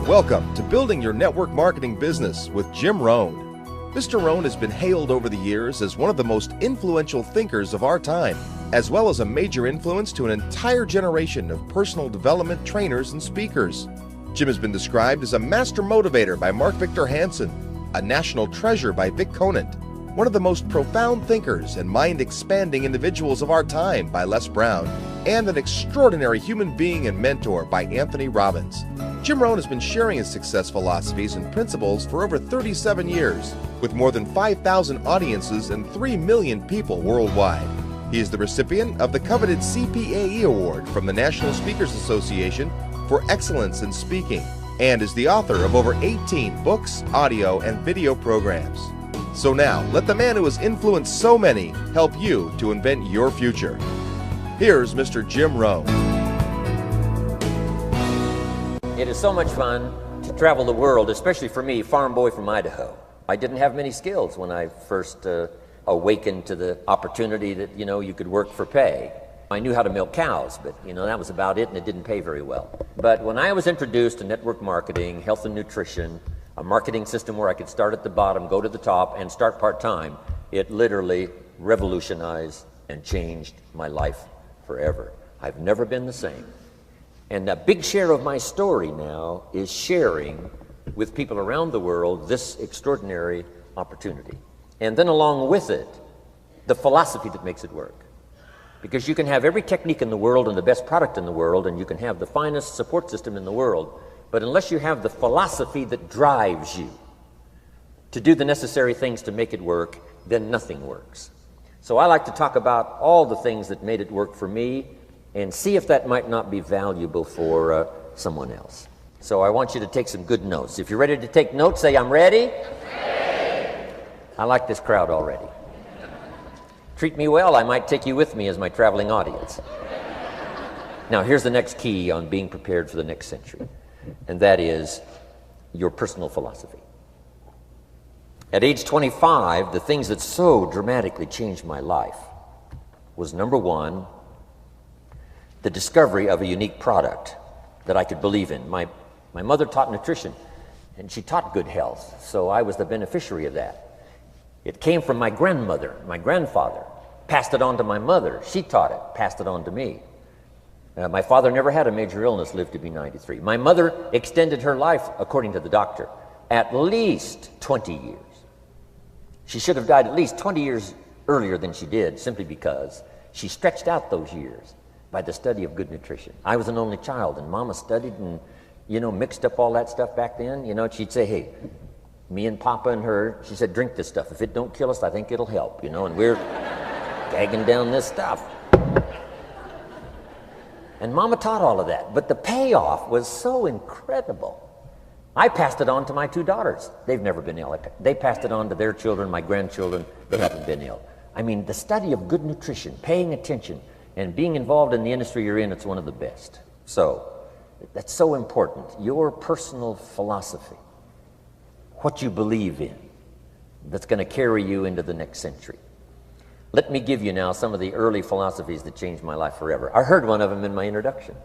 Welcome to Building Your Network Marketing Business with Jim Rohn. Mr. Rohn has been hailed over the years as one of the most influential thinkers of our time, as well as a major influence to an entire generation of personal development trainers and speakers. Jim has been described as a master motivator by Mark Victor Hansen, a national treasure by Vic Conant, one of the most profound thinkers and mind-expanding individuals of our time by Les Brown, and an extraordinary human being and mentor by Anthony Robbins. Jim Rohn has been sharing his success philosophies and principles for over 37 years, with more than 5,000 audiences and 3 million people worldwide. He is the recipient of the coveted CPAE Award from the National Speakers Association for excellence in speaking, and is the author of over 18 books, audio, and video programs. So now, let the man who has influenced so many help you to invent your future. Here's Mr. Jim Rohn. It is so much fun to travel the world, especially for me, farm boy from Idaho. I didn't have many skills when I first awakened to the opportunity that, you could work for pay. I knew how to milk cows, but, that was about it, and it didn't pay very well. But when I was introduced to network marketing, health and nutrition, a marketing system where I could start at the bottom, go to the top, and start part-time, it literally revolutionized and changed my life forever. I've never been the same. And a big share of my story now is sharing with people around the world this extraordinary opportunity. And then along with it, the philosophy that makes it work. Because you can have every technique in the world and the best product in the world, and you can have the finest support system in the world, but unless you have the philosophy that drives you to do the necessary things to make it work, then nothing works. So I like to talk about all the things that made it work for me and see if that might not be valuable for someone else. So I want you to take some good notes. If you're ready to take notes, say, I'm ready. I like this crowd already. Treat me well, I might take you with me as my traveling audience. Now, here's the next key on being prepared for the next century, and that is your personal philosophy. At age 25, the things that so dramatically changed my life was, number one, the discovery of a unique product that I could believe in. My mother taught nutrition, and she taught good health, so I was the beneficiary of that. It came from my grandmother, my grandfather, passed it on to my mother. She taught it, passed it on to me. My father never had a major illness, lived to be 93. My mother extended her life, according to the doctor, at least 20 years. She should have died at least 20 years earlier than she did, simply because she stretched out those years by the study of good nutrition. I was an only child, and Mama studied and, mixed up all that stuff back then. She'd say, hey, me and Papa and her, she said, drink this stuff. If it don't kill us, I think it'll help, and we're gagging down this stuff. And Mama taught all of that, but the payoff was so incredible. I passed it on to my 2 daughters. They've never been ill. They passed it on to their children, my grandchildren. They haven't been ill. I mean, the study of good nutrition, paying attention, and being involved in the industry you're in, it's one of the best. So, that's so important. Your personal philosophy, what you believe in, that's going to carry you into the next century. Let me give you now some of the early philosophies that changed my life forever. I heard one of them in my introduction.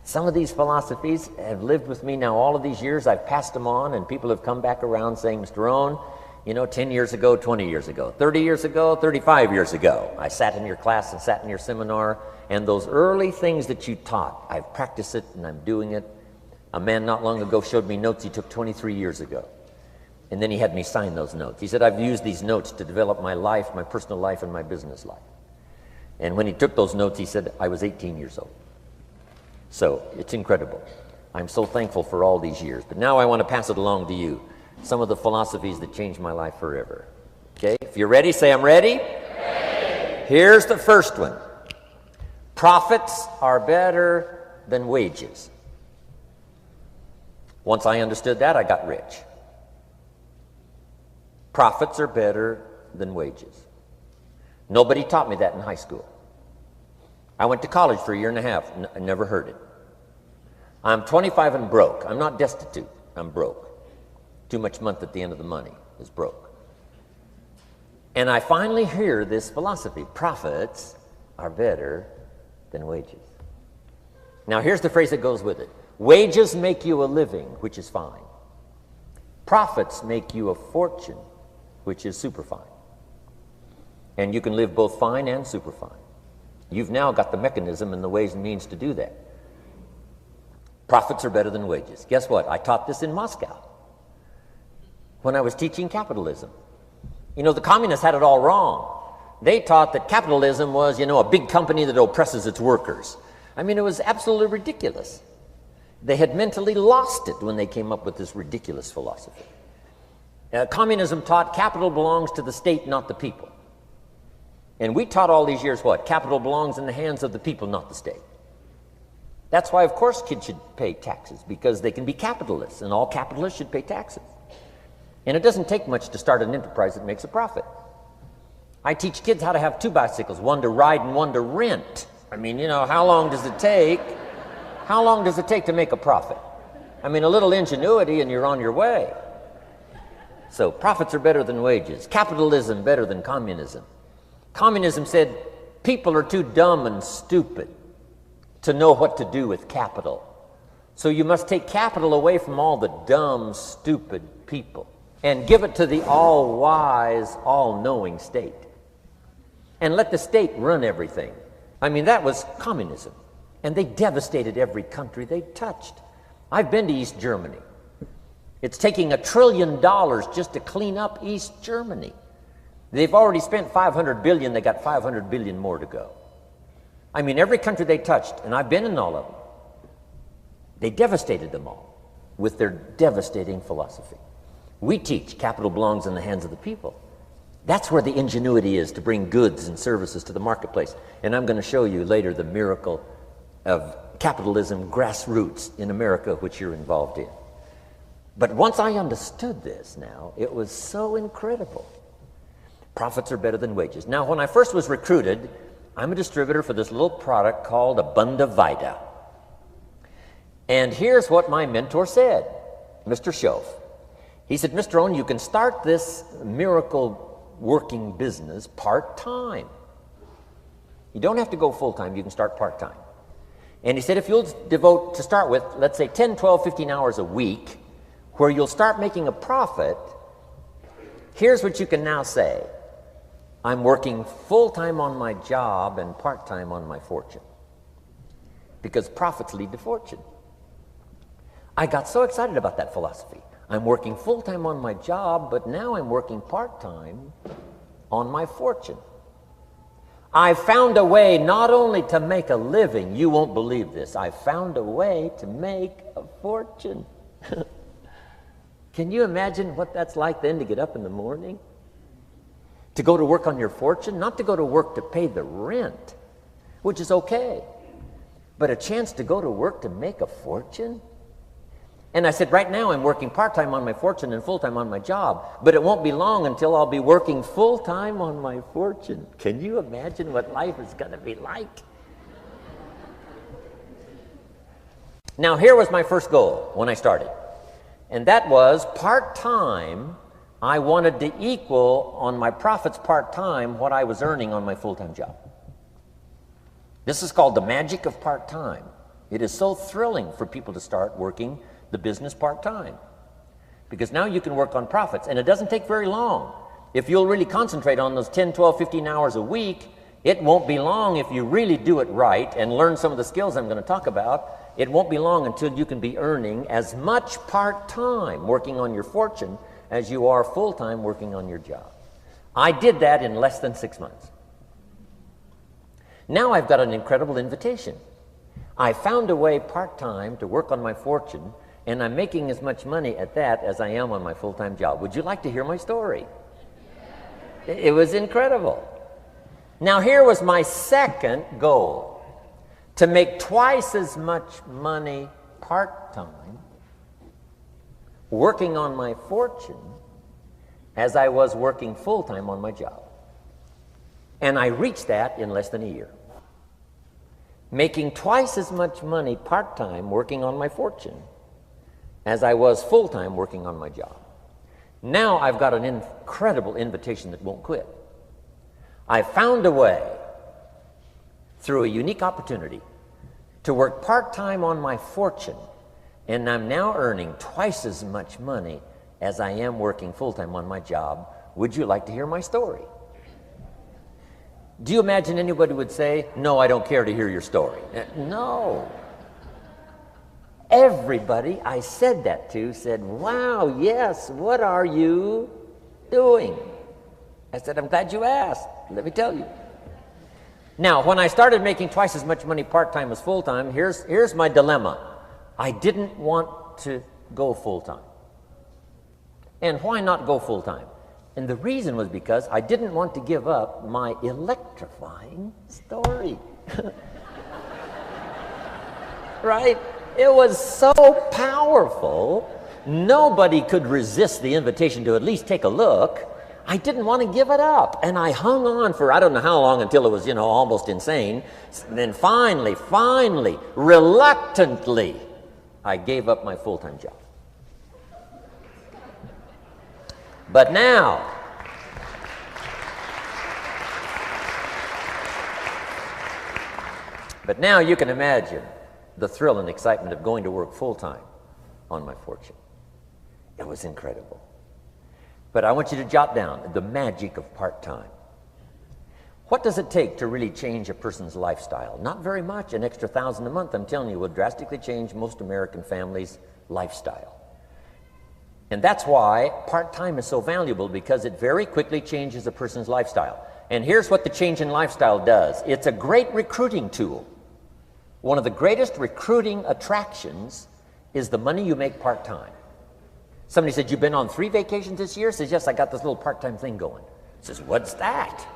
Some of these philosophies have lived with me now all of these years. I've passed them on, and people have come back around saying, Mr. Rohn, 10 years ago, 20 years ago, 30 years ago, 35 years ago, I sat in your class and sat in your seminar, and those early things that you taught, I've practiced it and I'm doing it. A man not long ago showed me notes he took 23 years ago. And then he had me sign those notes. He said, I've used these notes to develop my life, my personal life, and my business life. And when he took those notes, he said, I was 18 years old. So it's incredible. I'm so thankful for all these years. But now I want to pass it along to you. Some of the philosophies that changed my life forever. Okay? If you're ready, say, I'm ready. Ready. Here's the first one. Profits are better than wages. Once I understood that, I got rich. Profits are better than wages. Nobody taught me that in high school. I went to college for a year and a half. I never heard it. I'm 25 and broke. I'm not destitute. I'm broke. Too much month at the end of the money is broke. And I finally hear this philosophy. Profits are better than wages. Now here's the phrase that goes with it. Wages make you a living, which is fine. Profits make you a fortune, which is super fine. And you can live both fine and super fine. You've now got the mechanism and the ways and means to do that. Profits are better than wages. Guess what? I taught this in Moscow when I was teaching capitalism. You know, the communists had it all wrong. They taught that capitalism was, you know, a big company that oppresses its workers. I mean, it was absolutely ridiculous. They had mentally lost it when they came up with this ridiculous philosophy. Communism taught capital belongs to the state, not the people. And we taught all these years what? Capital belongs in the hands of the people, not the state. That's why, of course, kids should pay taxes, because they can be capitalists, and all capitalists should pay taxes. And it doesn't take much to start an enterprise that makes a profit. I teach kids how to have two bicycles, one to ride and one to rent. I mean, you know, how long does it take? How long does it take to make a profit? I mean, a little ingenuity and you're on your way. So profits are better than wages. Capitalism better than communism. Communism said people are too dumb and stupid to know what to do with capital. So you must take capital away from all the dumb, stupid people and give it to the all-wise, all-knowing state. And let the state run everything. I mean, that was communism. And they devastated every country they touched. I've been to East Germany. It's taking $1 trillion just to clean up East Germany. They've already spent $500 billion. They got $500 billion more to go. I mean, every country they touched, and I've been in all of them, they devastated them all with their devastating philosophy. We teach capital belongs in the hands of the people. That's where the ingenuity is to bring goods and services to the marketplace. And I'm going to show you later the miracle of capitalism grassroots in America, which you're involved in. But once I understood this now, it was so incredible. Profits are better than wages. Now, when I first was recruited, I'm a distributor for this little product called Abunda Vita. And here's what my mentor said, Mr. Schoaf. He said, Mr. Rohn, you can start this miracle working business part-time. You don't have to go full-time, you can start part-time. And he said, if you'll devote, to start with, let's say 10, 12, 15 hours a week, where you'll start making a profit, here's what you can now say. I'm working full-time on my job and part-time on my fortune. Because profits lead to fortune. I got so excited about that philosophy. I'm working full-time on my job, but now I'm working part-time on my fortune. I found a way not only to make a living, you won't believe this, I found a way to make a fortune. Can you imagine what that's like then to get up in the morning? To go to work on your fortune? Not to go to work to pay the rent, which is okay, but a chance to go to work to make a fortune? And I said, right now I'm working part-time on my fortune and full-time on my job, but it won't be long until I'll be working full-time on my fortune. Can you imagine what life is going to be like? Now, here was my first goal when I started, and that was part-time. I wanted to equal on my profits part-time what I was earning on my full-time job. This is called the magic of part-time. It is so thrilling for people to start working the business part-time, because now you can work on profits, and it doesn't take very long. If you'll really concentrate on those 10, 12, 15 hours a week, it won't be long if you really do it right and learn some of the skills I'm going to talk about. It won't be long until you can be earning as much part-time working on your fortune as you are full-time working on your job. I did that in less than 6 months. Now I've got an incredible invitation. I found a way part-time to work on my fortune, and I'm making as much money at that as I am on my full-time job. Would you like to hear my story? It was incredible. Now, here was my second goal, to make twice as much money part-time working on my fortune as I was working full-time on my job. And I reached that in less than a year. Making twice as much money part-time working on my fortune as I was full-time working on my job. Now I've got an incredible invitation that won't quit. I found a way, through a unique opportunity, to work part-time on my fortune And I'm now earning twice as much money as I am working full-time on my job. Would you like to hear my story? Do you imagine anybody would say, no, I don't care to hear your story? No. Everybody I said that to said, wow, yes, what are you doing? I said, I'm glad you asked. Let me tell you. Now, when I started making twice as much money part-time as full-time, here's my dilemma. I didn't want to go full-time. And why not go full-time? And the reason was because I didn't want to give up my electrifying story. Right? It was so powerful, nobody could resist the invitation to at least take a look. I didn't want to give it up. And I hung on for I don't know how long until it was, almost insane. And then finally, reluctantly, I gave up my full-time job. But now, you can imagine the thrill and excitement of going to work full-time on my fortune. It was incredible. But I want you to jot down the magic of part-time. What does it take to really change a person's lifestyle? Not very much. An extra $1,000 a month, I'm telling you, will drastically change most American families' lifestyle. And that's why part-time is so valuable, because it very quickly changes a person's lifestyle. And here's what the change in lifestyle does. It's a great recruiting tool. One of the greatest recruiting attractions is the money you make part-time. Somebody said, you've been on 3 vacations this year? Says, yes, I got this little part-time thing going. Says, what's that?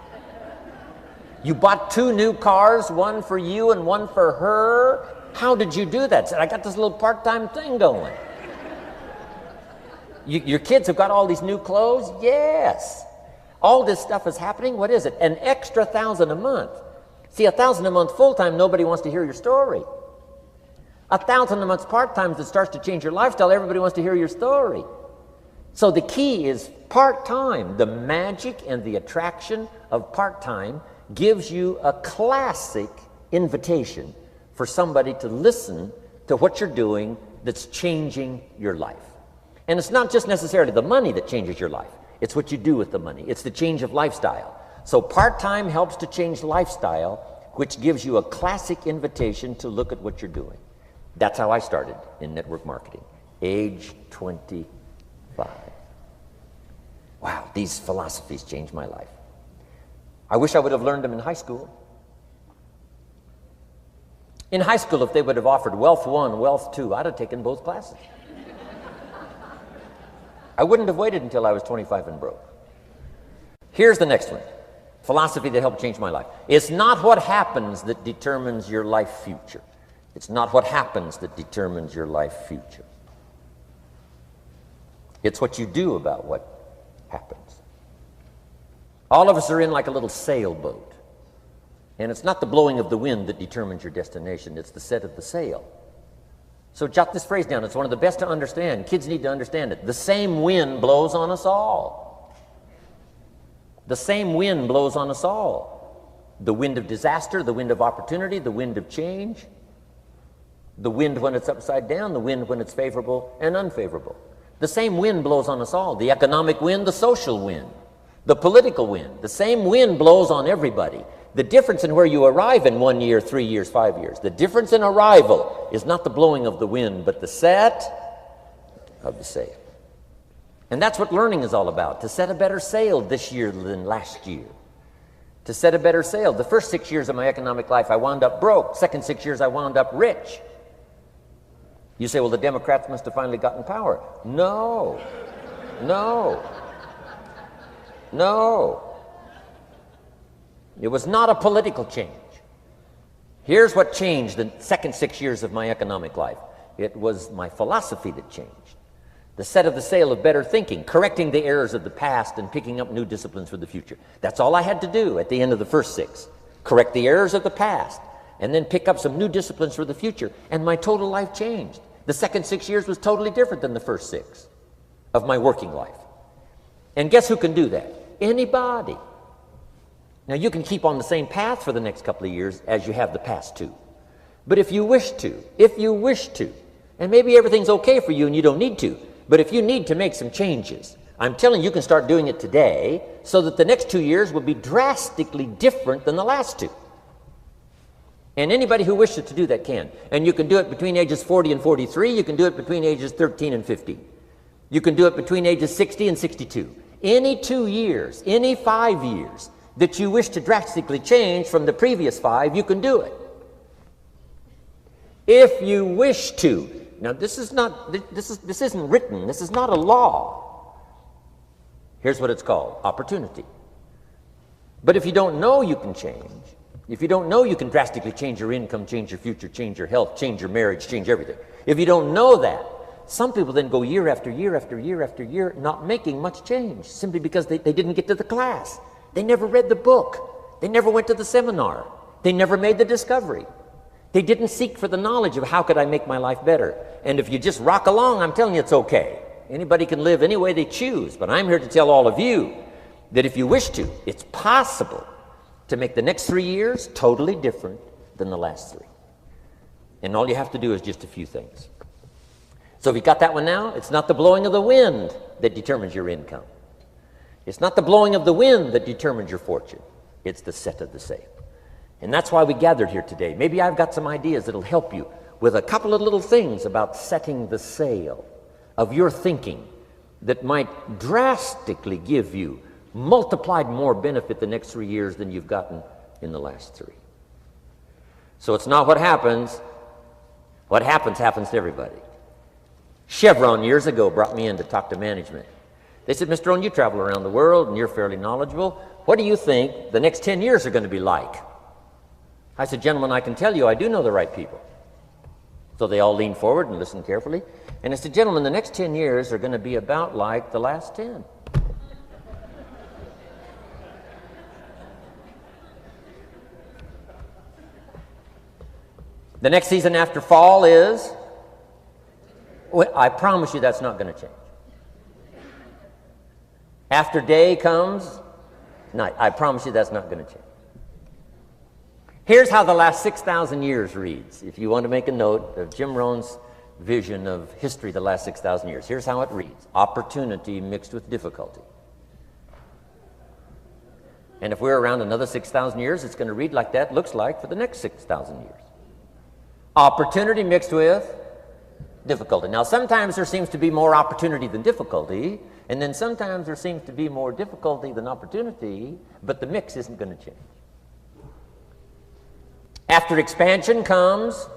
You bought 2 new cars, one for you and one for her? How did you do that? Said, I got this little part-time thing going. Your kids have got all these new clothes? Yes. All this stuff is happening. What is it? An extra $1,000 a month. See, $1,000 a month full-time, nobody wants to hear your story. $1,000 a month part-time that starts to change your lifestyle, everybody wants to hear your story. So the key is part-time. The magic and the attraction of part-time gives you a classic invitation for somebody to listen to what you're doing that's changing your life. And it's not just necessarily the money that changes your life. It's what you do with the money. It's the change of lifestyle. So part-time helps to change lifestyle, which gives you a classic invitation to look at what you're doing. That's how I started in network marketing, age 25. Wow, these philosophies changed my life. I wish I would have learned them in high school. In high school, if they would have offered Wealth 1, Wealth 2, I'd have taken both classes. I wouldn't have waited until I was 25 and broke. Here's the next one. Philosophy that helped change my life. It's not what happens that determines your life future. It's not what happens that determines your life future. It's what you do about what happens. All of us are in like a little sailboat. And it's not the blowing of the wind that determines your destination. It's the set of the sail. So jot this phrase down. It's one of the best to understand. Kids need to understand it. The same wind blows on us all. The same wind blows on us all. The wind of disaster, the wind of opportunity, the wind of change. The wind when it's upside down, the wind when it's favorable and unfavorable. The same wind blows on us all. The economic wind, the social wind, the political wind. The same wind blows on everybody. The difference in where you arrive in 1 year, 3 years, 5 years, the difference in arrival is not the blowing of the wind, but the set of the sail. And that's what learning is all about, to set a better sail this year than last year. To set a better sail. The first 6 years of my economic life, I wound up broke. Second 6 years, I wound up rich. You say, well, the Democrats must have finally gotten power. No. It was not a political change. Here's what changed the second 6 years of my economic life. It was my philosophy that changed. The set of the sail of better thinking, correcting the errors of the past and picking up new disciplines for the future. That's all I had to do at the end of the first 6. Correct the errors of the past and then pick up some new disciplines for the future. And my total life changed. The second 6 years was totally different than the first 6 of my working life. And guess who can do that? Anybody. Now, you can keep on the same path for the next couple of years as you have the past 2. But if you wish to, And maybe everything's okay for you and you don't need to. But if you need to make some changes, I'm telling you, you can start doing it today so that the next 2 years will be drastically different than the last 2. And anybody who wishes to do that can. And you can do it between ages 40 and 43. You can do it between ages 13 and 15. You can do it between ages 60 and 62. Any 2 years, any 5 years that you wish to drastically change from the previous 5, you can do it. If you wish to. Now, this isn't written. This is not a law. Here's what it's called: opportunity. But if you don't know you can change, if you don't know you can drastically change your income, change your future, change your health, change your marriage, change everything, if you don't know that, some people then go year after year after year after year not making much change simply because they didn't get to the class. They never read the book. They never went to the seminar. They never made the discovery. They didn't seek for the knowledge of how could I make my life better. And if you just rock along, I'm telling you it's okay. Anybody can live any way they choose, but I'm here to tell all of you that if you wish to, it's possible to make the next 3 years totally different than the last 3. And all you have to do is just a few things. So if you got that one now, it's not the blowing of the wind that determines your income. It's not the blowing of the wind that determines your fortune. It's the set of the sail. And that's why we gathered here today. Maybe I've got some ideas that'll help you with a couple of little things about setting the sail of your thinking that might drastically give you multiplied more benefit the next 3 years than you've gotten in the last 3. So it's not what happens. What happens happens to everybody. Chevron years ago brought me in to talk to management. They said, Mr. Rohn, you travel around the world and you're fairly knowledgeable. What do you think the next 10 years are going to be like? I said, gentlemen, I can tell you I do know the right people. So they all leaned forward and listened carefully. And I said, gentlemen, the next 10 years are going to be about like the last 10. The next season after fall is, well, I promise you that's not going to change. After day comes night. I promise you that's not going to change. Here's how the last 6,000 years reads. If you want to make a note of Jim Rohn's vision of history the last 6,000 years, here's how it reads: opportunity mixed with difficulty. And if we're around another 6,000 years, it's going to read like that looks like for the next 6,000 years. Opportunity mixed with difficulty. Now, sometimes there seems to be more opportunity than difficulty, and then sometimes there seems to be more difficulty than opportunity, but the mix isn't going to change. After expansion comes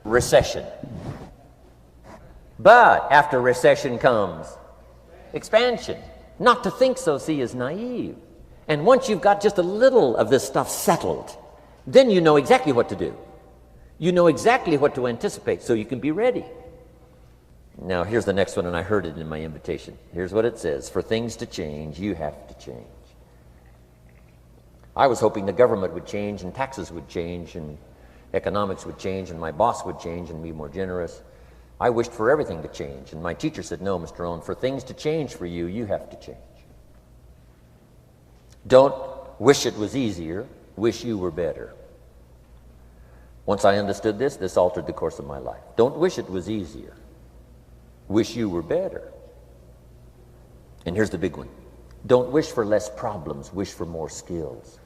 recession. But after recession comes expansion. Not to think so, see, is naive. And once you've got just a little of this stuff settled, then you know exactly what to do. You know exactly what to anticipate, so you can be ready. Now, here's the next one, and I heard it in my invitation. Here's what it says: for things to change, you have to change. I was hoping the government would change, and taxes would change, and economics would change, and my boss would change and be more generous. I wished for everything to change, and my teacher said, no, Mr. Rohn, for things to change for you, you have to change. Don't wish it was easier, wish you were better. Once I understood this, this altered the course of my life. Don't wish it was easier, wish you were better. And here's the big one: don't wish for less problems, wish for more skills.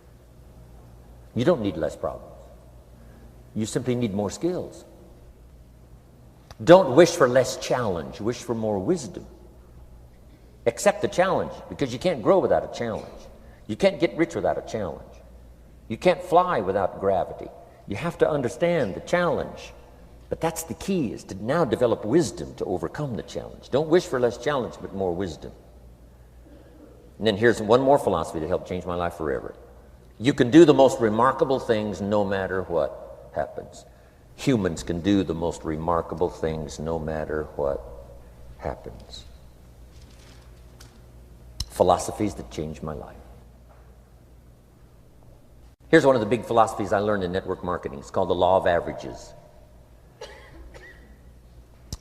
You don't need less problems. You simply need more skills. Don't wish for less challenge, wish for more wisdom. Accept the challenge, because you can't grow without a challenge. You can't get rich without a challenge. You can't fly without gravity. You have to understand the challenge. But that's the key, is to now develop wisdom to overcome the challenge. Don't wish for less challenge, but more wisdom. And then here's one more philosophy to help change my life forever. You can do the most remarkable things no matter what happens. Humans can do the most remarkable things no matter what happens. Philosophies that changed my life. Here's one of the big philosophies I learned in network marketing. It's called the law of averages.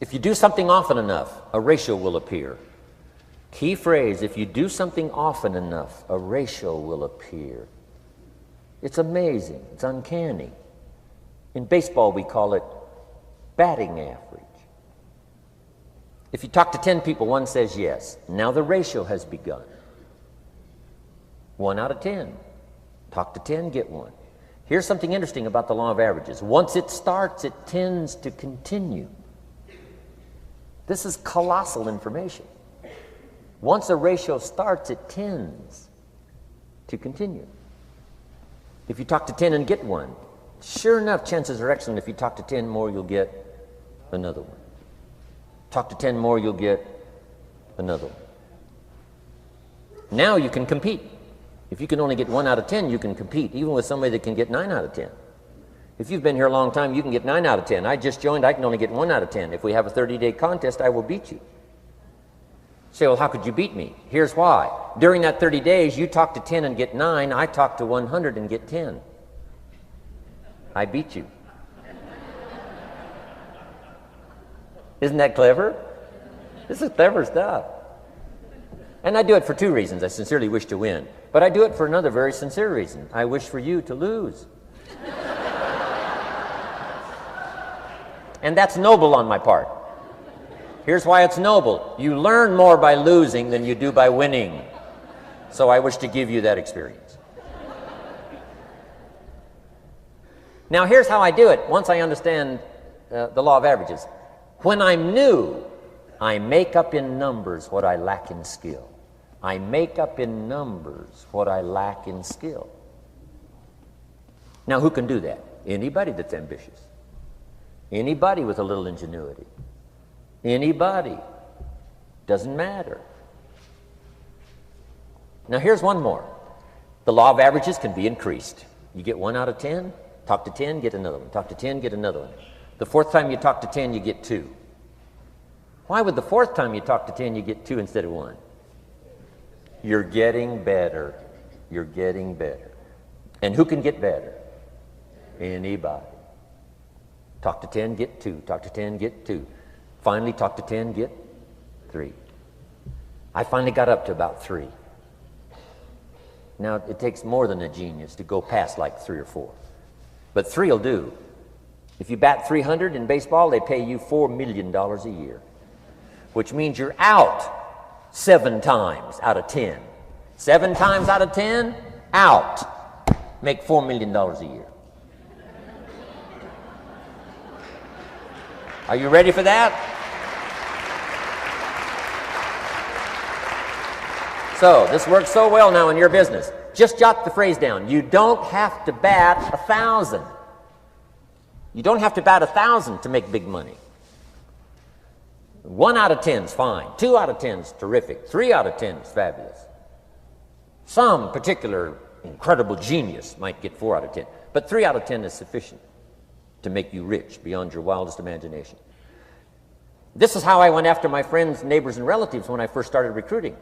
If you do something often enough, a ratio will appear. Key phrase: if you do something often enough, a ratio will appear. It's amazing. It's uncanny. In baseball, we call it batting average. If you talk to 10 people, one says yes. Now the ratio has begun. 1 out of 10. Talk to 10, get 1. Here's something interesting about the law of averages. Once it starts, it tends to continue. This is colossal information. Once a ratio starts, it tends to continue. If you talk to 10 and get 1, sure enough, chances are excellent. If you talk to 10 more, you'll get another one. Talk to 10 more, you'll get another one. Now you can compete. If you can only get 1 out of 10, you can compete, even with somebody that can get 9 out of 10. If you've been here a long time, you can get 9 out of 10. I just joined, I can only get 1 out of 10. If we have a 30-day contest, I will beat you. Say, well, how could you beat me? Here's why. During that 30 days, you talk to 10 and get 9. I talk to 100 and get 10. I beat you. Isn't that clever? This is clever stuff. And I do it for 2 reasons. I sincerely wish to win. But I do it for another very sincere reason. I wish for you to lose. And that's noble on my part. Here's why it's noble. You learn more by losing than you do by winning. So I wish to give you that experience. Now here's how I do it once I understand the law of averages. When I'm new, I make up in numbers what I lack in skill. I make up in numbers what I lack in skill. Now who can do that? Anybody that's ambitious. Anybody with a little ingenuity. Anybody. Doesn't matter. Now here's one more. The law of averages can be increased. You get 1 out of 10, talk to 10, get another one. Talk to 10, get another one. The 4th time you talk to 10, you get 2. Why would the 4th time you talk to 10, you get 2 instead of 1? You're getting better. You're getting better. And who can get better? Anybody. Talk to 10, get 2. Talk to 10, get 2. Finally, talk to 10, get 3. I finally got up to about 3. Now, it takes more than a genius to go past like 3 or 4. But 3 will do. If you bat 300 in baseball, they pay you $4 million a year, which means you're out 7 times out of 10. 7 times out of 10, out. Make $4 million a year. Are you ready for that? So, this works so well now in your business. Just jot the phrase down. You don't have to bat 1,000. You don't have to bat 1,000 to make big money. 1 out of 10 is fine. 2 out of 10 is terrific. 3 out of 10 is fabulous. Some particular incredible genius might get 4 out of 10. But 3 out of 10 is sufficient to make you rich beyond your wildest imagination. This is how I went after my friends, neighbors, and relatives when I first started recruiting.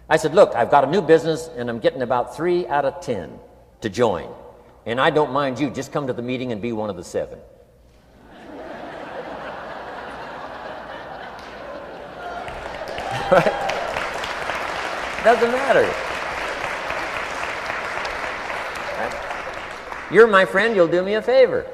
I said, look, I've got a new business, and I'm getting about 3 out of 10 to join. And I don't mind you. Just come to the meeting and be one of the 7. Right? Doesn't matter. Right? You're my friend, you'll do me a favor.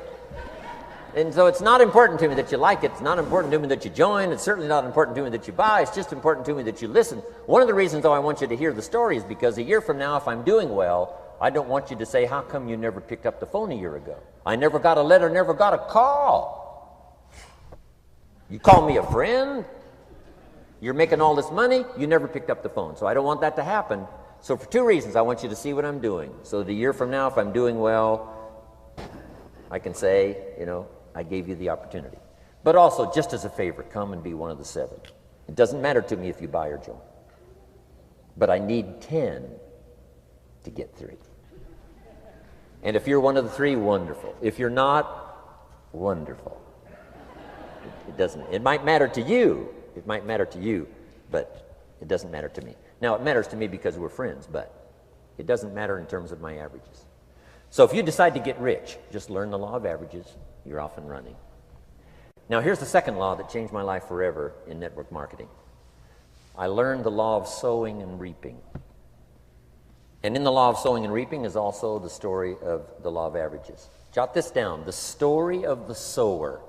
And so it's not important to me that you like it. It's not important to me that you join. It's certainly not important to me that you buy. It's just important to me that you listen. One of the reasons, though, I want you to hear the story is because a year from now, if I'm doing well, I don't want you to say, how come you never picked up the phone a year ago? I never got a letter, never got a call. You call me a friend? You're making all this money, you never picked up the phone. So I don't want that to happen. So for 2 reasons, I want you to see what I'm doing. So that a year from now, if I'm doing well, I can say, you know, I gave you the opportunity. But also, just as a favor, come and be one of the 7. It doesn't matter to me if you buy or join. But I need 10 to get 3. And if you're one of the 3, wonderful. If you're not, wonderful. It doesn't. It might matter to you. It might matter to you, but it doesn't matter to me. Now, it matters to me because we're friends, but it doesn't matter in terms of my averages. So if you decide to get rich, just learn the law of averages. You're off and running. Now, here's the second law that changed my life forever in network marketing. I learned the law of sowing and reaping. And in the law of sowing and reaping is also the story of the law of averages. Jot this down. The story of the sower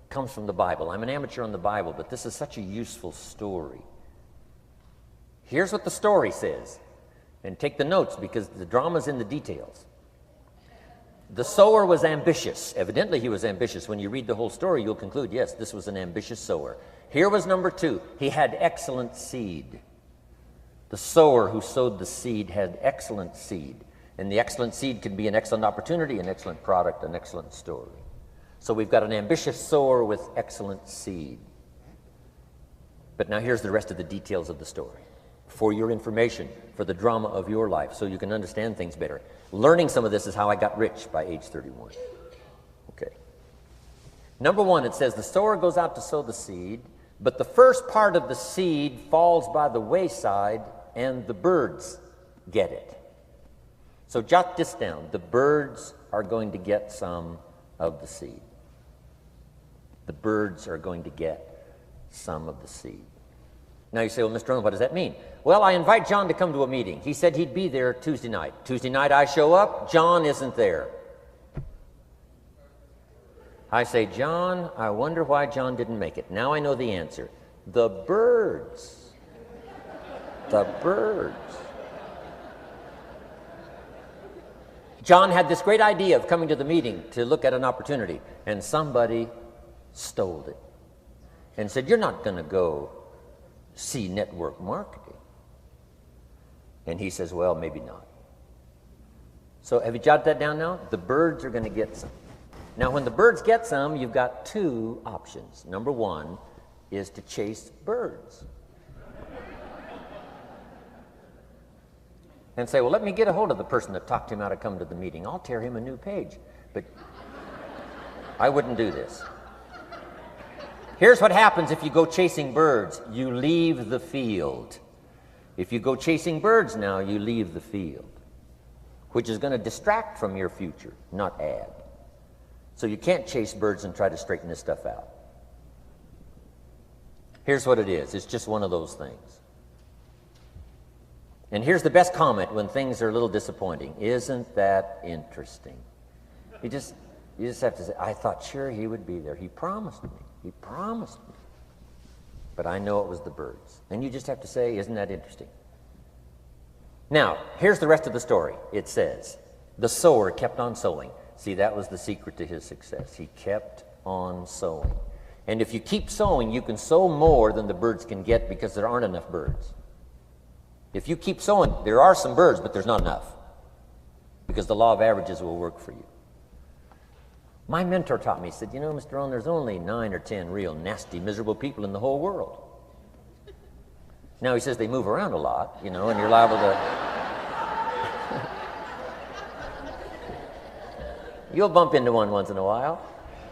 comes from the Bible. I'm an amateur on the Bible, but this is such a useful story. Here's what the story says. And take the notes because the drama's in the details. The sower was ambitious. Evidently, he was ambitious. When you read the whole story, you'll conclude, yes, this was an ambitious sower. Here was number 2. He had excellent seed. The sower who sowed the seed had excellent seed. And the excellent seed can be an excellent opportunity, an excellent product, an excellent story. So we've got an ambitious sower with excellent seed. But now here's the rest of the details of the story. For your information, for the drama of your life, so you can understand things better. Learning some of this is how I got rich by age 31. Okay. Number 1, it says the sower goes out to sow the seed, but the first part of the seed falls by the wayside and the birds get it. So jot this down. The birds are going to get some of the seed. The birds are going to get some of the seed. Now you say, well, Mr. Rohn, what does that mean? Well, I invite John to come to a meeting. He said he'd be there Tuesday night. Tuesday night I show up, John isn't there. I say, John, I wonder why John didn't make it. Now I know the answer. The birds. The birds. John had this great idea of coming to the meeting to look at an opportunity, and somebody stole it and said, you're not going to go see network marketing. And he says, well, maybe not. So have you jotted that down now? The birds are going to get some. Now, when the birds get some, you've got 2 options. Number 1 is to chase birds. And say, well, let me get a hold of the person that talked him out of coming to the meeting. I'll tear him a new page. But I wouldn't do this. Here's what happens if you go chasing birds. You leave the field. If you go chasing birds now, you leave the field, which is going to distract from your future, not add. So you can't chase birds and try to straighten this stuff out. Here's what it is. It's just one of those things. And here's the best comment when things are a little disappointing. Isn't that interesting? You just have to say, I thought sure he would be there. He promised me. He promised me. But I know it was the birds. And you just have to say, isn't that interesting? Now, here's the rest of the story. It says, the sower kept on sowing. See, that was the secret to his success. He kept on sowing. And if you keep sowing, you can sow more than the birds can get because there aren't enough birds. If you keep sowing, there are some birds, but there's not enough because the law of averages will work for you. My mentor taught me, he said, you know, Mr. Rohn, there's only 9 or 10 real nasty, miserable people in the whole world. Now, he says they move around a lot, you know, and you're liable to... You'll bump into one once in a while.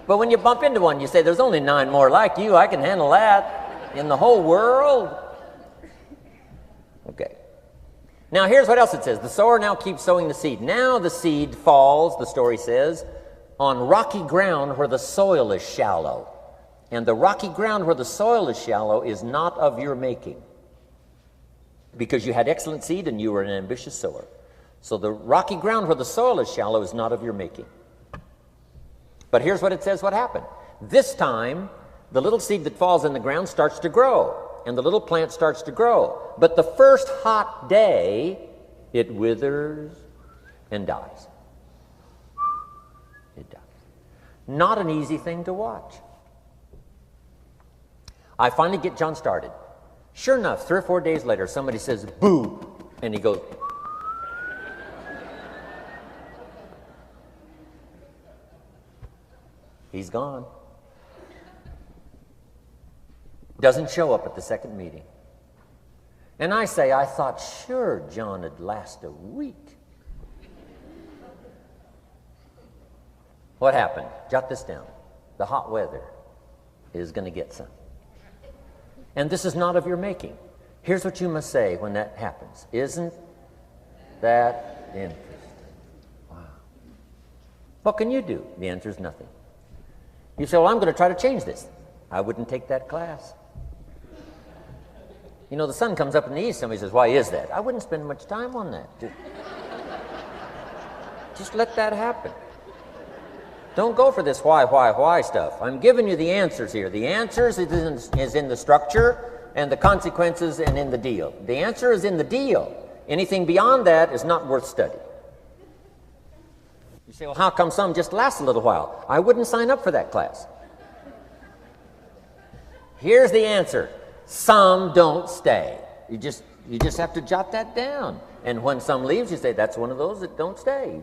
But when you bump into one, you say, there's only 9 more like you. I can handle that in the whole world. Okay. Now, here's what else it says. The sower now keeps sowing the seed. Now the seed falls, the story says, on rocky ground where the soil is shallow. And the rocky ground where the soil is shallow is not of your making, because you had excellent seed and you were an ambitious sower. So the rocky ground where the soil is shallow is not of your making. But here's what it says what happened. This time, the little seed that falls in the ground starts to grow, and the little plant starts to grow. But the first hot day, it withers and dies. It dies. Not an easy thing to watch. I finally get John started. Sure enough, 3 or 4 days later, somebody says, boo, and he goes, he's gone. Doesn't show up at the second meeting. And I say, I thought sure John would last a week. What happened? Jot this down. The hot weather is going to get some. And this is not of your making. Here's what you must say when that happens. Isn't that interesting? Wow. What can you do? The answer is nothing. You say, well, I'm going to try to change this. I wouldn't take that class. You know, the sun comes up in the east. Somebody says, why is that? I wouldn't spend much time on that. Just let that happen. Don't go for this why stuff. I'm giving you the answers here. The answers is in the structure and the consequences and in the deal. The answer is in the deal. Anything beyond that is not worth study. You say, well, how come some just last a little while? I wouldn't sign up for that class. Here's the answer. Some don't stay. You just have to jot that down. And when some leaves, you say, that's one of those that don't stay.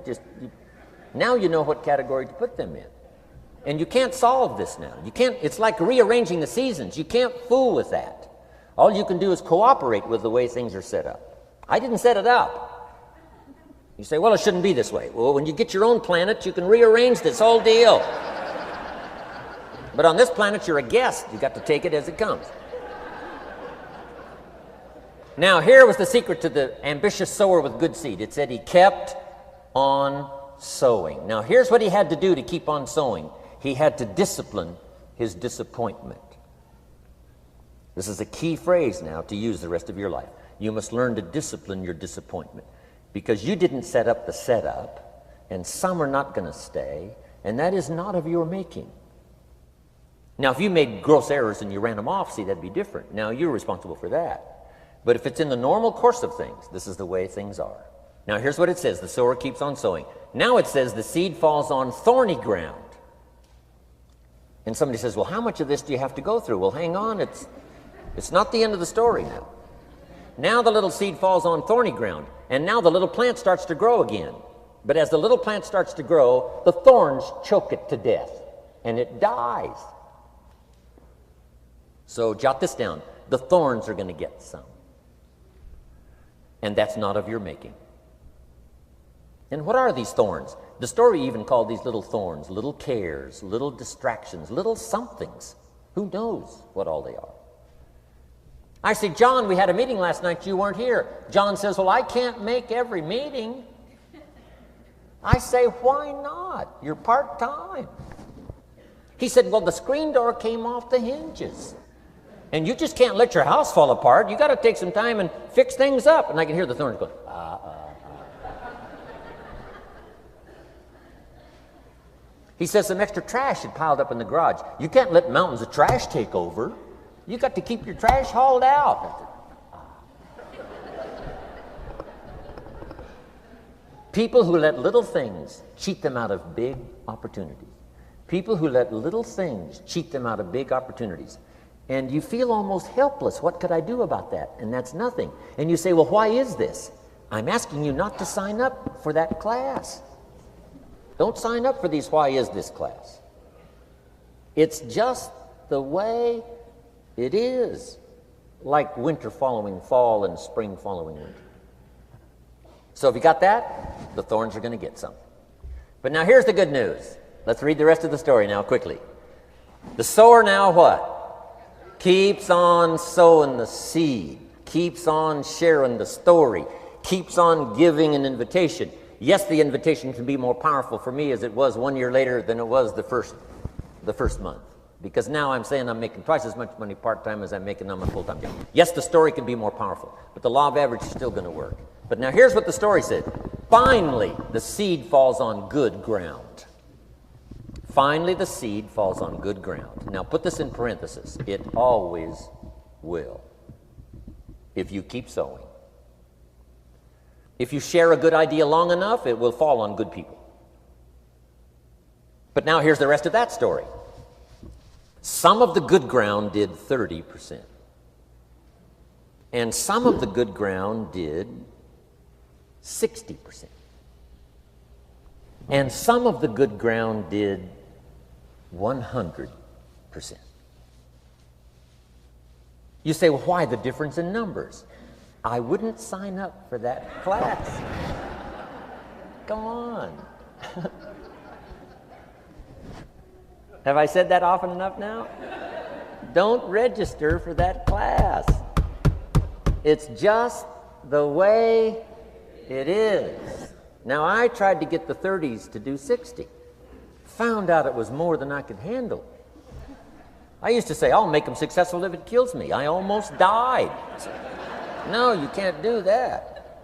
Now you know what category to put them in. And you can't solve this now. It's like rearranging the seasons. You can't fool with that. All you can do is cooperate with the way things are set up. I didn't set it up. You say, well, it shouldn't be this way. Well, when you get your own planet, you can rearrange this whole deal. But on this planet, you're a guest. You got to take it as it comes. Now, here was the secret to the ambitious sower with good seed. It said he kept on sowing. Now, here's what he had to do to keep on sowing. He had to discipline his disappointment. This is a key phrase now to use the rest of your life. You must learn to discipline your disappointment, because you didn't set up the setup, and some are not going to stay, and that is not of your making. Now, if you made gross errors and you ran them off, see, that'd be different. Now, you're responsible for that. But if it's in the normal course of things, this is the way things are. Now, here's what it says. The sower keeps on sowing. Now it says the seed falls on thorny ground. And somebody says, well, how much of this do you have to go through? Well, hang on. It's not the end of the story now. Now the little seed falls on thorny ground. And now the little plant starts to grow again. But as the little plant starts to grow, the thorns choke it to death. And it dies. So jot this down. The thorns are going to get some. And that's not of your making. And what are these thorns? The story even called these little thorns, little cares, little distractions, little somethings. Who knows what all they are? I say, John, we had a meeting last night. You weren't here. John says, well, I can't make every meeting. I say, why not? You're part-time. He said, well, the screen door came off the hinges. And you just can't let your house fall apart. You got to take some time and fix things up. And I can hear the thorns going, He says some extra trash had piled up in the garage. You can't let mountains of trash take over. You got to keep your trash hauled out. People who let little things cheat them out of big opportunities. People who let little things cheat them out of big opportunities. And you feel almost helpless. What could I do about that? And that's nothing. And you say, well, why is this? I'm asking you not to sign up for that class. Don't sign up for these why is this class. It's just the way it is. Like winter following fall and spring following winter. So if you got that, the thorns are going to get some. But now here's the good news. Let's read the rest of the story now quickly. The sower now what? Keeps on sowing the seed. Keeps on sharing the story. Keeps on giving an invitation. Yes, the invitation can be more powerful for me as it was 1 year later than it was the first month. Because now I'm saying I'm making twice as much money part-time as I'm making on my full-time job. Yes, the story can be more powerful, but the law of average is still going to work. But now here's what the story said. Finally, the seed falls on good ground. Finally, the seed falls on good ground. Now put this in parentheses. It always will, if you keep sowing. If you share a good idea long enough, it will fall on good people. But now here's the rest of that story. Some of the good ground did 30%. And some of the good ground did 60%. And some of the good ground did 100%. You say, well, why the difference in numbers? I wouldn't sign up for that class. Go on. Have I said that often enough now? Don't register for that class. It's just the way it is. Now, I tried to get the 30s to do 60. Found out it was more than I could handle. I used to say, I'll make them successful if it kills me. I almost died. No, you can't do that.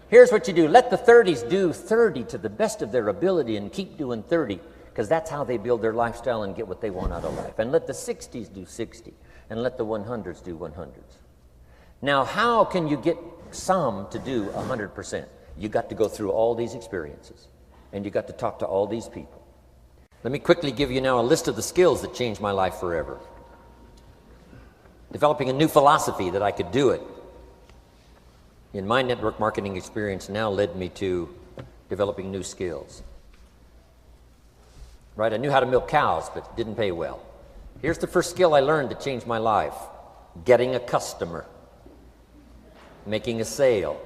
Here's what you do. Let the 30s do 30 to the best of their ability and keep doing 30. because that's how they build their lifestyle and get what they want out of life. And let the 60s do 60, and let the 100s do 100s. Now, how can you get some to do 100%? You got to go through all these experiences, and you got to talk to all these people. Let me quickly give you now a list of the skills that changed my life forever. Developing a new philosophy that I could do it in my network marketing experience now led me to developing new skills. Right, I knew how to milk cows, but didn't pay well. Here's the first skill I learned that changed my life: getting a customer, making a sale.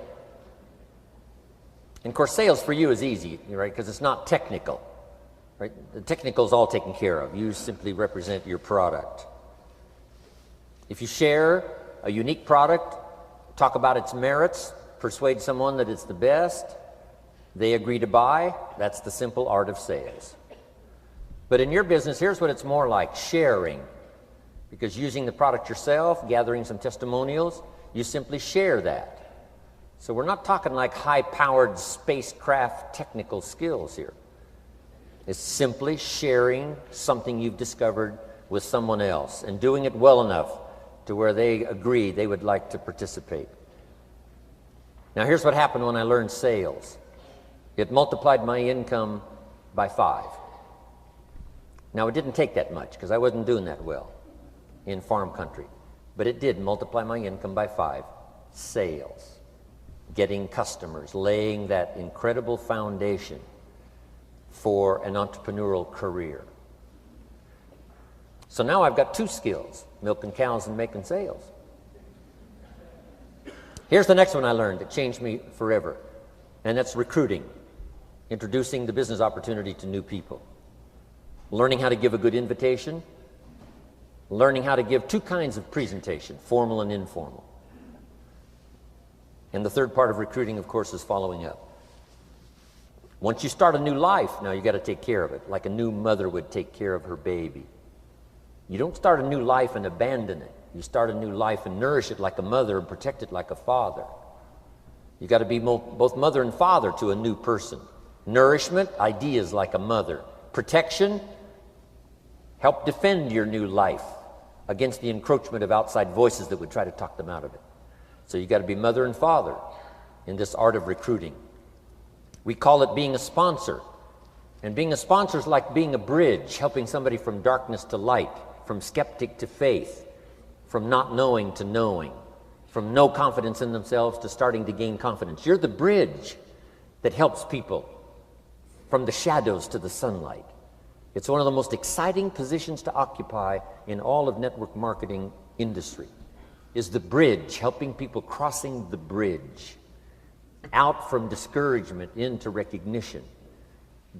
And of course, sales for you is easy, right, because it's not technical. Right? The technical is all taken care of. You simply represent your product. If you share a unique product, talk about its merits, persuade someone that it's the best, they agree to buy, that's the simple art of sales. But in your business, here's what it's more like: sharing. Because using the product yourself, gathering some testimonials, you simply share that. So we're not talking like high-powered spacecraft technical skills here. It's simply sharing something you've discovered with someone else and doing it well enough to where they agree they would like to participate. Now here's what happened when I learned sales. It multiplied my income by 5. Now, it didn't take that much because I wasn't doing that well in farm country, but it did multiply my income by 5. Sales, getting customers, laying that incredible foundation for an entrepreneurial career. So now I've got 2 skills: milking cows and making sales. Here's the next one I learned that changed me forever, and that's recruiting, introducing the business opportunity to new people. Learning how to give a good invitation, learning how to give 2 kinds of presentation, formal and informal. And the third part of recruiting, of course, is following up. Once you start a new life, now you got to take care of it, like a new mother would take care of her baby. You don't start a new life and abandon it. You start a new life and nourish it like a mother and protect it like a father. You got to be both mother and father to a new person. Nourishment, ideas like a mother. Protection, help defend your new life against the encroachment of outside voices that would try to talk them out of it. So you got to be mother and father in this art of recruiting. We call it being a sponsor. And being a sponsor is like being a bridge, helping somebody from darkness to light, from skeptic to faith, from not knowing to knowing, from no confidence in themselves to starting to gain confidence. You're the bridge that helps people from the shadows to the sunlight. It's one of the most exciting positions to occupy in all of network marketing industry, is the bridge, helping people crossing the bridge out from discouragement into recognition.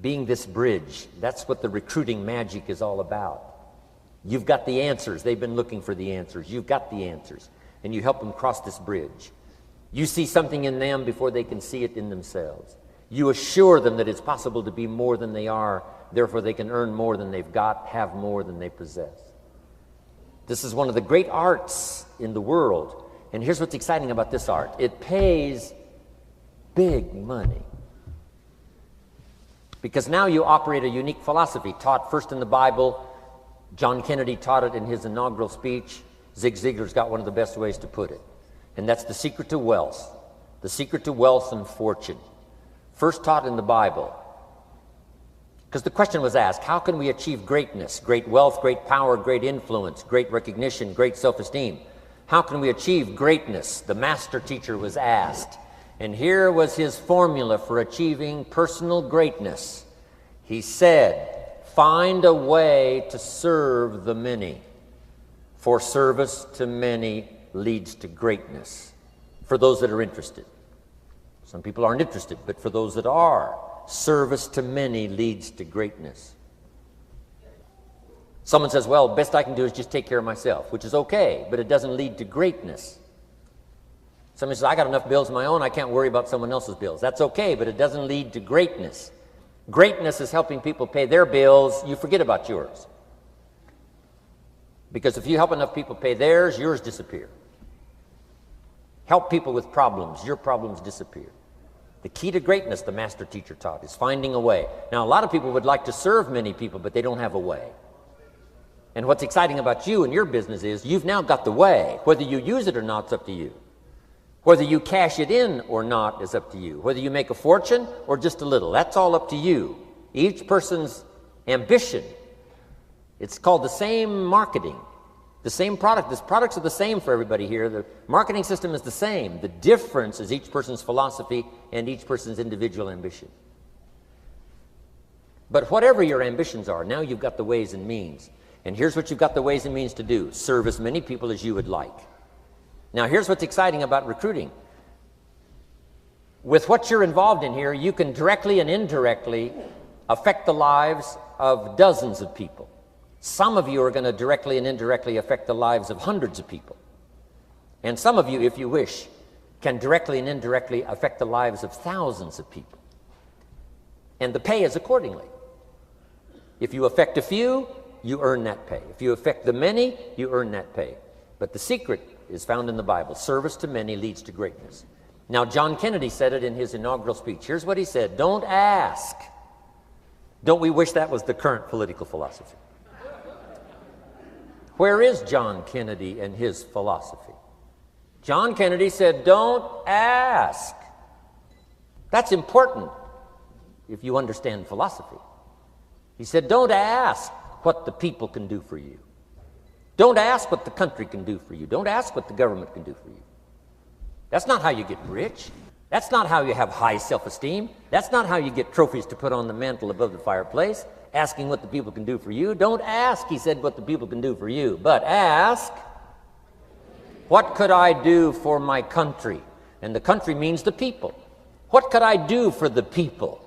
Being this bridge, that's what the recruiting magic is all about. You've got the answers. They've been looking for the answers. You've got the answers, and you help them cross this bridge. You see something in them before they can see it in themselves. You assure them that it's possible to be more than they are, therefore they can earn more than they've got, have more than they possess. This is one of the great arts in the world, and here's what's exciting about this art. It pays big money. Because now you operate a unique philosophy taught first in the Bible. John Kennedy taught it in his inaugural speech. Zig Ziglar's got one of the best ways to put it. And that's the secret to wealth. The secret to wealth and fortune. First taught in the Bible. Because the question was asked, how can we achieve greatness, great wealth, great power, great influence, great recognition, great self-esteem? How can we achieve greatness? The master teacher was asked. And here was his formula for achieving personal greatness. He said, find a way to serve the many, for service to many leads to greatness. For those that are interested. Some people aren't interested, but for those that are, service to many leads to greatness. Someone says, well, best I can do is just take care of myself, which is okay, but it doesn't lead to greatness. Somebody says, I got enough bills of my own, I can't worry about someone else's bills. That's okay, but it doesn't lead to greatness. Greatness is helping people pay their bills. You forget about yours. Because if you help enough people pay theirs, yours disappear. Help people with problems, your problems disappear. The key to greatness, the master teacher taught, is finding a way. Now, a lot of people would like to serve many people, but they don't have a way. And what's exciting about you and your business is you've now got the way. Whether you use it or not, it's up to you. Whether you cash it in or not is up to you. Whether you make a fortune or just a little, that's all up to you. Each person's ambition, it's called the same marketing, the same product. The products are the same for everybody here. The marketing system is the same. The difference is each person's philosophy and each person's individual ambition. But whatever your ambitions are, now you've got the ways and means. And here's what you've got the ways and means to do. Serve as many people as you would like. Now, here's what's exciting about recruiting. With what you're involved in here, you can directly and indirectly affect the lives of dozens of people. Some of you are going to directly and indirectly affect the lives of hundreds of people. And some of you, if you wish, can directly and indirectly affect the lives of thousands of people. And the pay is accordingly. If you affect a few, you earn that pay. If you affect the many, you earn that pay. But the secret is found in the Bible. Service to many leads to greatness. Now, John Kennedy said it in his inaugural speech. Here's what he said: don't ask. Don't we wish that was the current political philosophy? Where is John Kennedy and his philosophy? John Kennedy said, don't ask. That's important if you understand philosophy. He said, don't ask what the people can do for you. Don't ask what the country can do for you. Don't ask what the government can do for you. That's not how you get rich. That's not how you have high self-esteem. That's not how you get trophies to put on the mantle above the fireplace, asking what the people can do for you. Don't ask, he said, what the people can do for you, but ask, what could I do for my country? And the country means the people. What could I do for the people?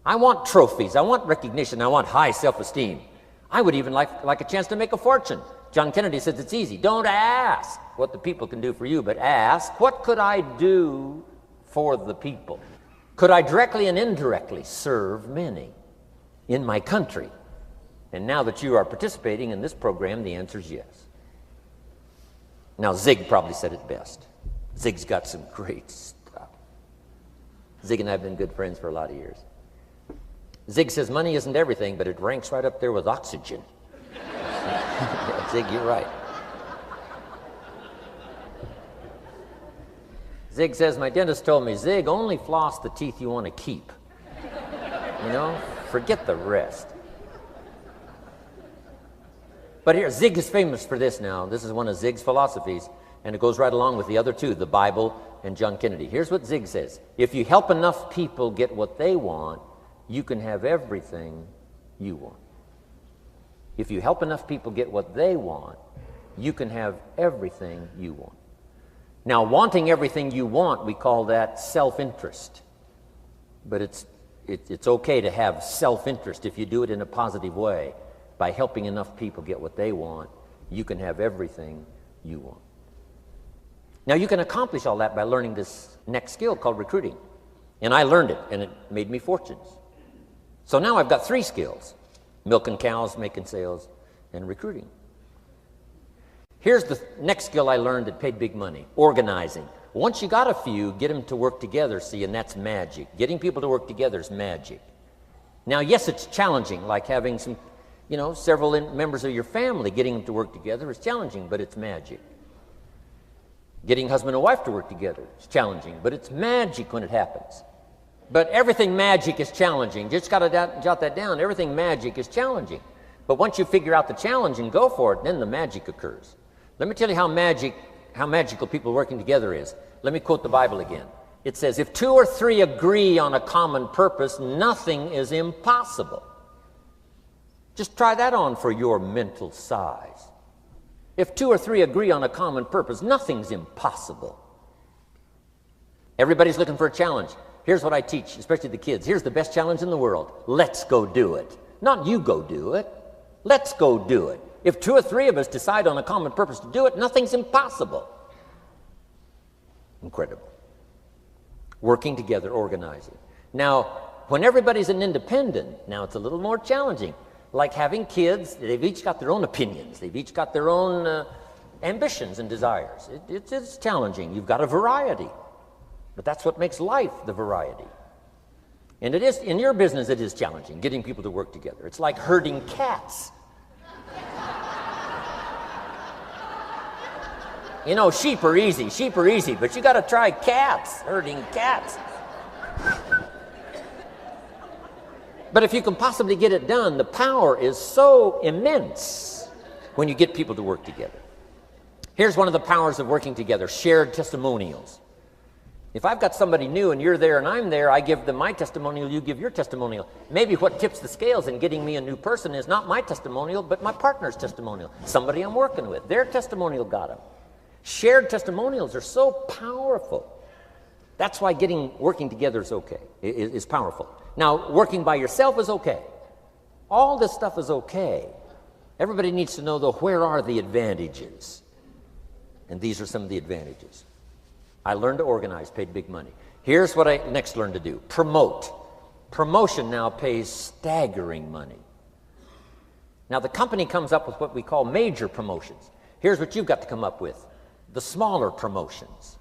I want trophies. I want recognition. I want high self-esteem. I would even like a chance to make a fortune. John Kennedy says it's easy. Don't ask what the people can do for you, but ask, what could I do for the people? Could I directly and indirectly serve many in my country? And now that you are participating in this program, the answer is yes. Now, Zig probably said it best. Zig's got some great stuff. Zig and I have been good friends for a lot of years. Zig says money isn't everything, but it ranks right up there with oxygen. Zig, you're right. Zig says, my dentist told me, Zig, only floss the teeth you want to keep. You know, forget the rest. But here, Zig is famous for this now. This is one of Zig's philosophies, and it goes right along with the other two, the Bible and John Kennedy. Here's what Zig says. If you help enough people get what they want, you can have everything you want. If you help enough people get what they want, you can have everything you want. Now, wanting everything you want, we call that self-interest. But it's okay to have self-interest if you do it in a positive way. By helping enough people get what they want, you can have everything you want. Now, you can accomplish all that by learning this next skill called recruiting. And I learned it, and it made me fortunes. So now I've got 3 skills: milking cows, making sales, and recruiting. Here's the next skill I learned that paid big money: organizing. Once you got a few, get them to work together, see, and that's magic. Getting people to work together is magic. Now, yes, it's challenging, like having some, several members of your family, getting them to work together is challenging, but it's magic. Getting husband and wife to work together is challenging, but it's magic when it happens. But everything magic is challenging. Just got to jot that down. Everything magic is challenging. But once you figure out the challenge and go for it, then the magic occurs. Let me tell you how magical people working together is. Let me quote the Bible again. It says, if 2 or 3 agree on a common purpose, nothing is impossible. Just try that on for your mental size. If 2 or 3 agree on a common purpose, nothing's impossible. Everybody's looking for a challenge. Here's what I teach, especially the kids. Here's the best challenge in the world. Let's go do it. Not you go do it. Let's go do it. If 2 or 3 of us decide on a common purpose to do it, nothing's impossible. Incredible. Working together, organizing. Now, when everybody's an independent, now it's a little more challenging. Like having kids, they've each got their own opinions. They've each got their own ambitions and desires. It's challenging. You've got a variety. But that's what makes life the variety. And it is, in your business, it is challenging, getting people to work together. It's like herding cats. You know, sheep are easy, but you got to try cats, herding cats. But if you can possibly get it done, the power is so immense when you get people to work together. Here's one of the powers of working together: shared testimonials. If I've got somebody new and you're there and I'm there, I give them my testimonial, you give your testimonial. Maybe what tips the scales in getting me a new person is not my testimonial, but my partner's testimonial. Somebody I'm working with, their testimonial got them. Shared testimonials are so powerful. That's why working together is okay, is powerful. Now, working by yourself is okay. All this stuff is okay. Everybody needs to know, though, where are the advantages? And these are some of the advantages. I learned to organize, paid big money. Here's what I next learned to do: promote. Promotion now pays staggering money. Now, the company comes up with what we call major promotions. Here's what you've got to come up with: the smaller promotions.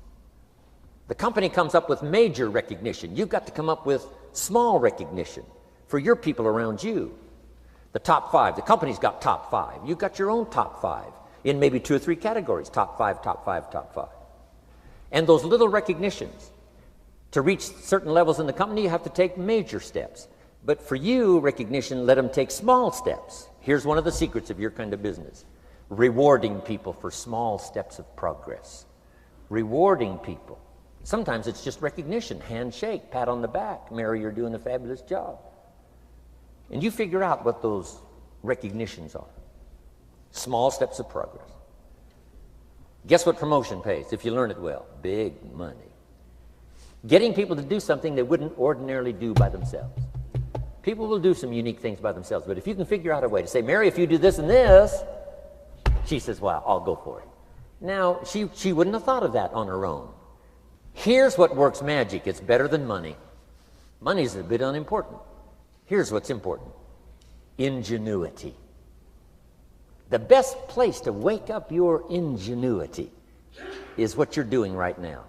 The company comes up with major recognition. You've got to come up with small recognition for your people around you. The top 5. The company's got top 5. You've got your own top 5 in maybe 2 or 3 categories: top 5, top 5, top 5. And those little recognitions, to reach certain levels in the company, you have to take major steps. But for you, recognition, let them take small steps. Here's one of the secrets of your kind of business: rewarding people for small steps of progress. Rewarding people. Sometimes it's just recognition, handshake, pat on the back: Mary, you're doing a fabulous job. And you figure out what those recognitions are. Small steps of progress. Guess what promotion pays, if you learn it well? Big money. Getting people to do something they wouldn't ordinarily do by themselves. People will do some unique things by themselves, but if you can figure out a way to say, Mary, if you do this and this, she says, well, I'll go for it. Now, she wouldn't have thought of that on her own. Here's what works magic. It's better than money. Money's a bit unimportant. Here's what's important: ingenuity. The best place to wake up your ingenuity is what you're doing right now.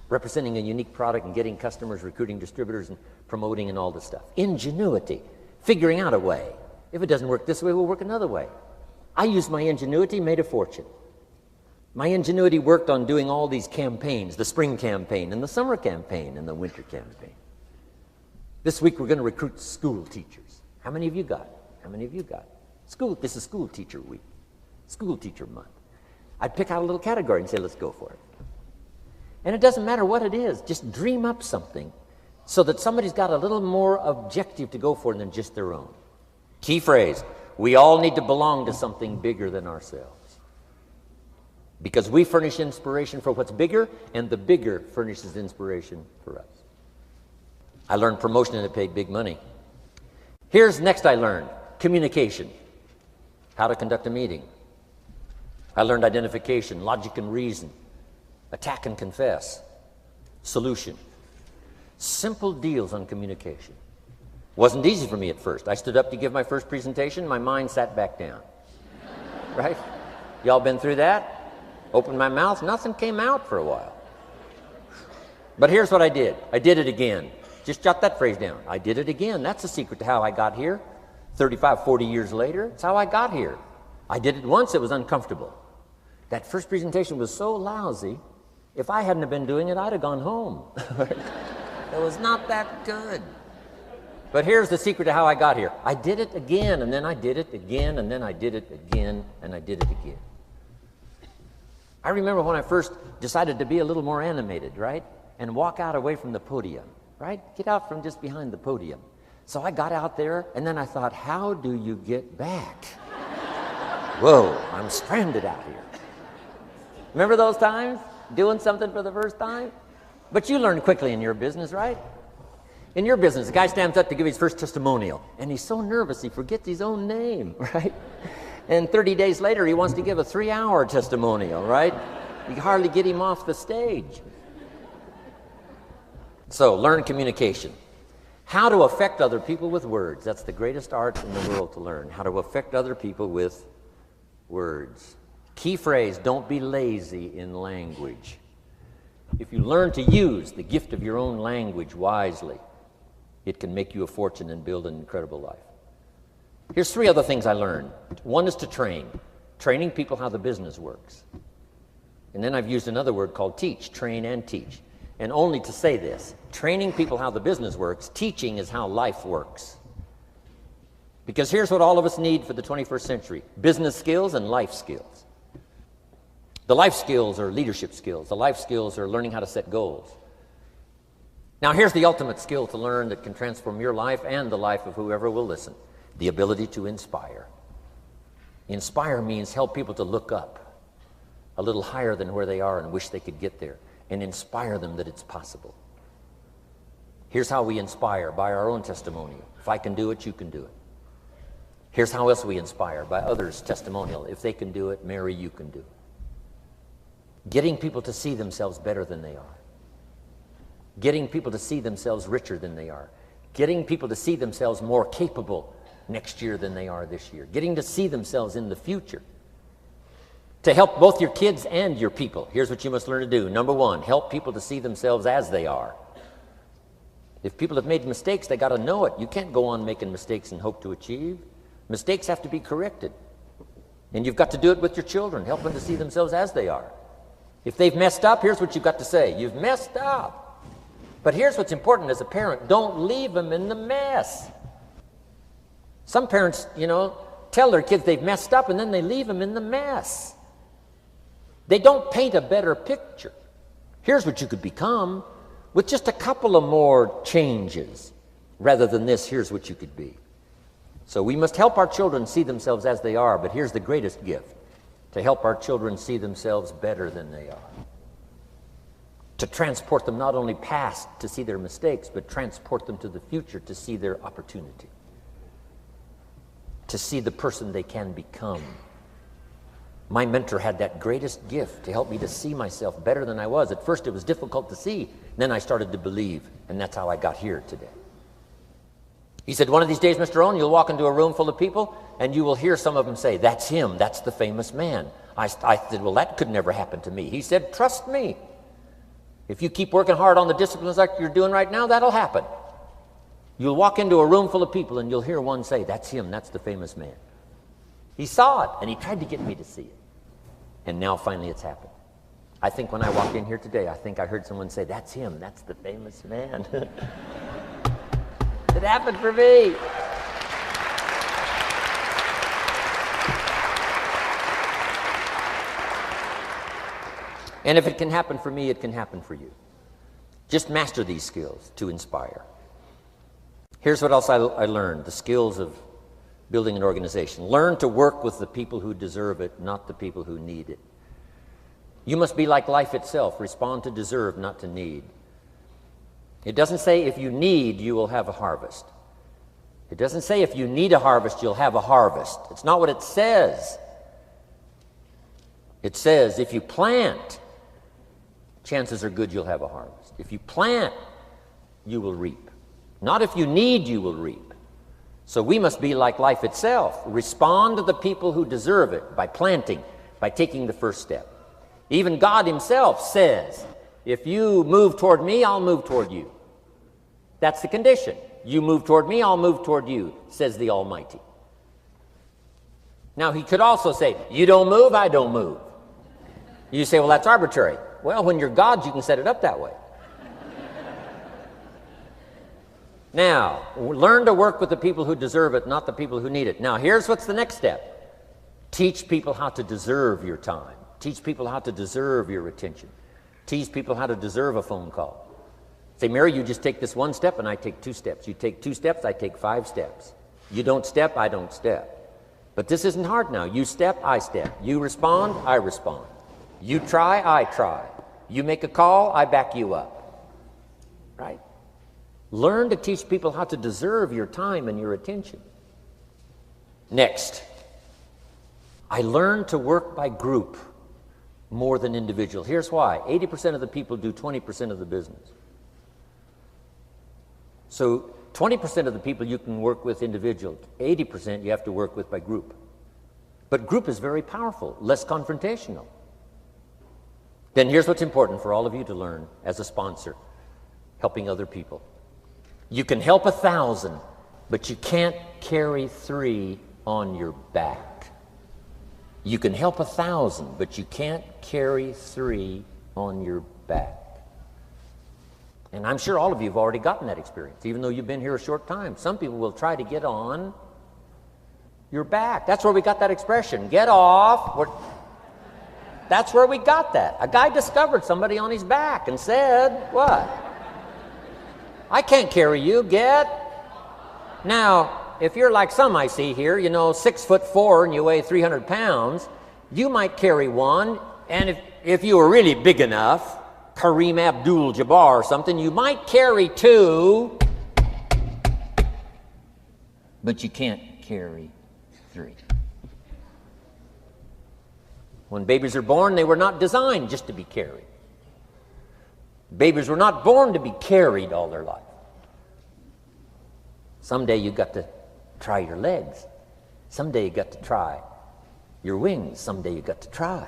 Representing a unique product and getting customers, recruiting distributors, and promoting and all this stuff. Ingenuity. Figuring out a way. If it doesn't work this way, we'll work another way. I used my ingenuity, made a fortune. My ingenuity worked on doing all these campaigns: the spring campaign and the summer campaign and the winter campaign. This week we're going to recruit school teachers. How many of you got? How many of you got? This is school teacher week, school teacher month. I'd pick out a little category and say, let's go for it. And it doesn't matter what it is, just dream up something so that somebody's got a little more objective to go for than just their own. Key phrase: we all need to belong to something bigger than ourselves. Because we furnish inspiration for what's bigger, and the bigger furnishes inspiration for us. I learned promotion and it paid big money. Here's next I learned: communication. How to conduct a meeting. I learned identification, logic and reason, attack and confess, solution. Simple deals on communication. Wasn't easy for me at first. I stood up to give my first presentation, my mind sat back down. Right? Y'all been through that? Opened my mouth, nothing came out for a while. But here's what I did. I did it again. Just jot that phrase down. I did it again. That's the secret to how I got here. 35, 40 years later, it's how I got here. I did it once, it was uncomfortable. That first presentation was so lousy, if I hadn't have been doing it, I'd have gone home. It was not that good. But here's the secret to how I got here. I did it again, and then I did it again, and then I did it again, and I did it again. I remember when I first decided to be a little more animated, right? And walk out away from the podium, right? Get out from just behind the podium. So I got out there, and then I thought, how do you get back? Whoa, I'm stranded out here. Remember those times? Doing something for the first time? But you learn quickly in your business, right? In your business, the guy stands up to give his first testimonial, and he's so nervous he forgets his own name, right? And 30 days later, he wants to give a 3-hour testimonial, right? You hardly get him off the stage. So, learn communication. How to affect other people with words. That's the greatest art in the world to learn. How to affect other people with words. Key phrase: don't be lazy in language. If you learn to use the gift of your own language wisely, it can make you a fortune and build an incredible life. Here's 3 other things I learned. One is to train, training people how the business works. And then I've used another word called teach, train and teach. And only to say this, training people how the business works, teaching is how life works. Because here's what all of us need for the 21st century: business skills and life skills. The life skills are leadership skills. The life skills are learning how to set goals. Now here's the ultimate skill to learn that can transform your life and the life of whoever will listen: the ability to inspire. Inspire means help people to look up a little higher than where they are and wish they could get there, and inspire them that it's possible. Here's how we inspire: by our own testimony. If I can do it, you can do it. Here's how else we inspire: by others' testimonial. If they can do it, Mary, you can do it. Getting people to see themselves better than they are. Getting people to see themselves richer than they are. Getting people to see themselves more capable next year than they are this year. Getting to see themselves in the future. To help both your kids and your people, here's what you must learn to do. Number 1, help people to see themselves as they are. If people have made mistakes, they got to know it. You can't go on making mistakes and hope to achieve. Mistakes have to be corrected. And you've got to do it with your children. Help them to see themselves as they are. If they've messed up, here's what you've got to say: you've messed up. But here's what's important as a parent: don't leave them in the mess. Some parents, tell their kids they've messed up and then they leave them in the mess. They don't paint a better picture. Here's what you could become with just a couple of more changes. Rather than this, here's what you could be. So we must help our children see themselves as they are, but here's the greatest gift: to help our children see themselves better than they are. To transport them not only past to see their mistakes, but transport them to the future to see their opportunity. To see the person they can become. My mentor had that greatest gift to help me to see myself better than I was. At first it was difficult to see, then I started to believe, and that's how I got here today. He said, one of these days, Mr. Rohn, you'll walk into a room full of people and you will hear some of them say, "That's him, that's the famous man." I said, well, that could never happen to me. He said, trust me. If you keep working hard on the disciplines like you're doing right now, that'll happen. You'll walk into a room full of people and you'll hear one say, "That's him, that's the famous man." He saw it and he tried to get me to see it. And now finally it's happened. I think when I walked in here today, I think I heard someone say, "That's him, that's the famous man." It happened for me. And if it can happen for me, it can happen for you. Just master these skills to inspire. Here's what else I learned: the skills of building an organization. Learn to work with the people who deserve it, not the people who need it. You must be like life itself. Respond to deserve, not to need. It doesn't say if you need, you will have a harvest. It doesn't say if you need a harvest, you'll have a harvest. It's not what it says. It says if you plant, chances are good you'll have a harvest. If you plant, you will reap. Not if you need, you will reap. So we must be like life itself. Respond to the people who deserve it by planting, by taking the first step. Even God himself says, if you move toward me, I'll move toward you. That's the condition. You move toward me, I'll move toward you, says the Almighty. Now, he could also say, you don't move, I don't move. You say, well, that's arbitrary. Well, when you're God, you can set it up that way. Now, learn to work with the people who deserve it, not the people who need it. Now, here's what's the next step. Teach people how to deserve your time. Teach people how to deserve your attention. Teach people how to deserve a phone call. Say, Mary, you just take this one step and I take 2 steps. You take 2 steps, I take 5 steps. You don't step, I don't step. But this isn't hard now. You step, I step. You respond, I respond. You try, I try. You make a call, I back you up. Right? Learn to teach people how to deserve your time and your attention. Next, I learned to work by group more than individual. Here's why. 80% of the people do 20% of the business. So 20% of the people you can work with individual, 80% you have to work with by group. But group is very powerful, less confrontational. Then here's what's important for all of you to learn as a sponsor, helping other people. You can help 1,000, but you can't carry 3 on your back. You can help 1,000, but you can't carry 3 on your back. And I'm sure all of you have already gotten that experience, even though you've been here a short time. Some people will try to get on your back. That's where we got that expression, get off. That's where we got that. A guy discovered somebody on his back and said, what? I can't carry you, get. Now, if you're like some I see here, 6'4" and you weigh 300 pounds, you might carry one, and if you were really big enough, Kareem Abdul-Jabbar or something, you might carry 2, but you can't carry 3. When babies are born, they were not designed just to be carried. Babies were not born to be carried all their life. Someday you got to try your legs. Someday you got to try your wings. Someday you got to try.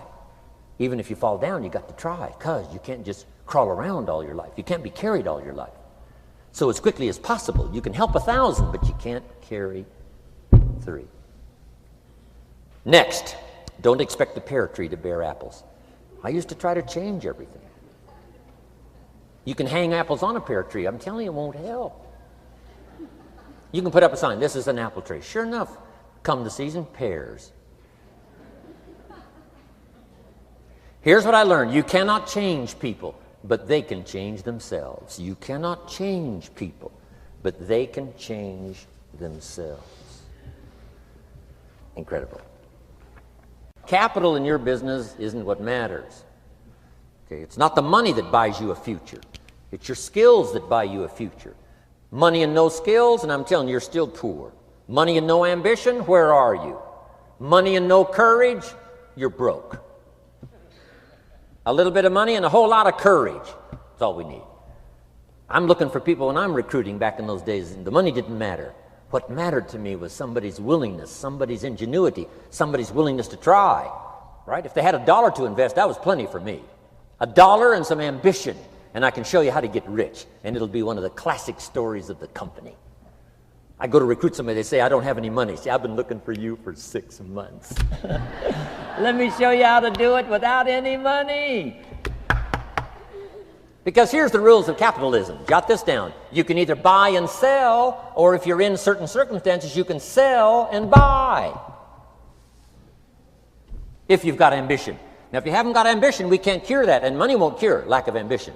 Even if you fall down, you got to try, because you can't just crawl around all your life. You can't be carried all your life. So as quickly as possible, you can help 1,000, but you can't carry 3. Next, don't expect the pear tree to bear apples. I used to try to change everything. You can hang apples on a pear tree. I'm telling you, it won't help. You can put up a sign, this is an apple tree. Sure enough, come the season, pears. Here's what I learned. You cannot change people, but they can change themselves. You cannot change people, but they can change themselves. Incredible. Capital in your business isn't what matters. Okay, it's not the money that buys you a future. It's your skills that buy you a future. Money and no skills, and I'm telling you, you're still poor. Money and no ambition, where are you? Money and no courage, you're broke. A little bit of money and a whole lot of courage. That's all we need. I'm looking for people when I'm recruiting back in those days. The money didn't matter. What mattered to me was somebody's willingness, somebody's ingenuity, somebody's willingness to try. Right? If they had $1 to invest, that was plenty for me. $1 and some ambition, and I can show you how to get rich. And it'll be one of the classic stories of the company. I go to recruit somebody, they say, I don't have any money. See, I've been looking for you for 6 months. Let me show you how to do it without any money. Because here's the rules of capitalism. Jot this down. You can either buy and sell, or if you're in certain circumstances, you can sell and buy. If you've got ambition. Now, if you haven't got ambition, we can't cure that, and money won't cure lack of ambition.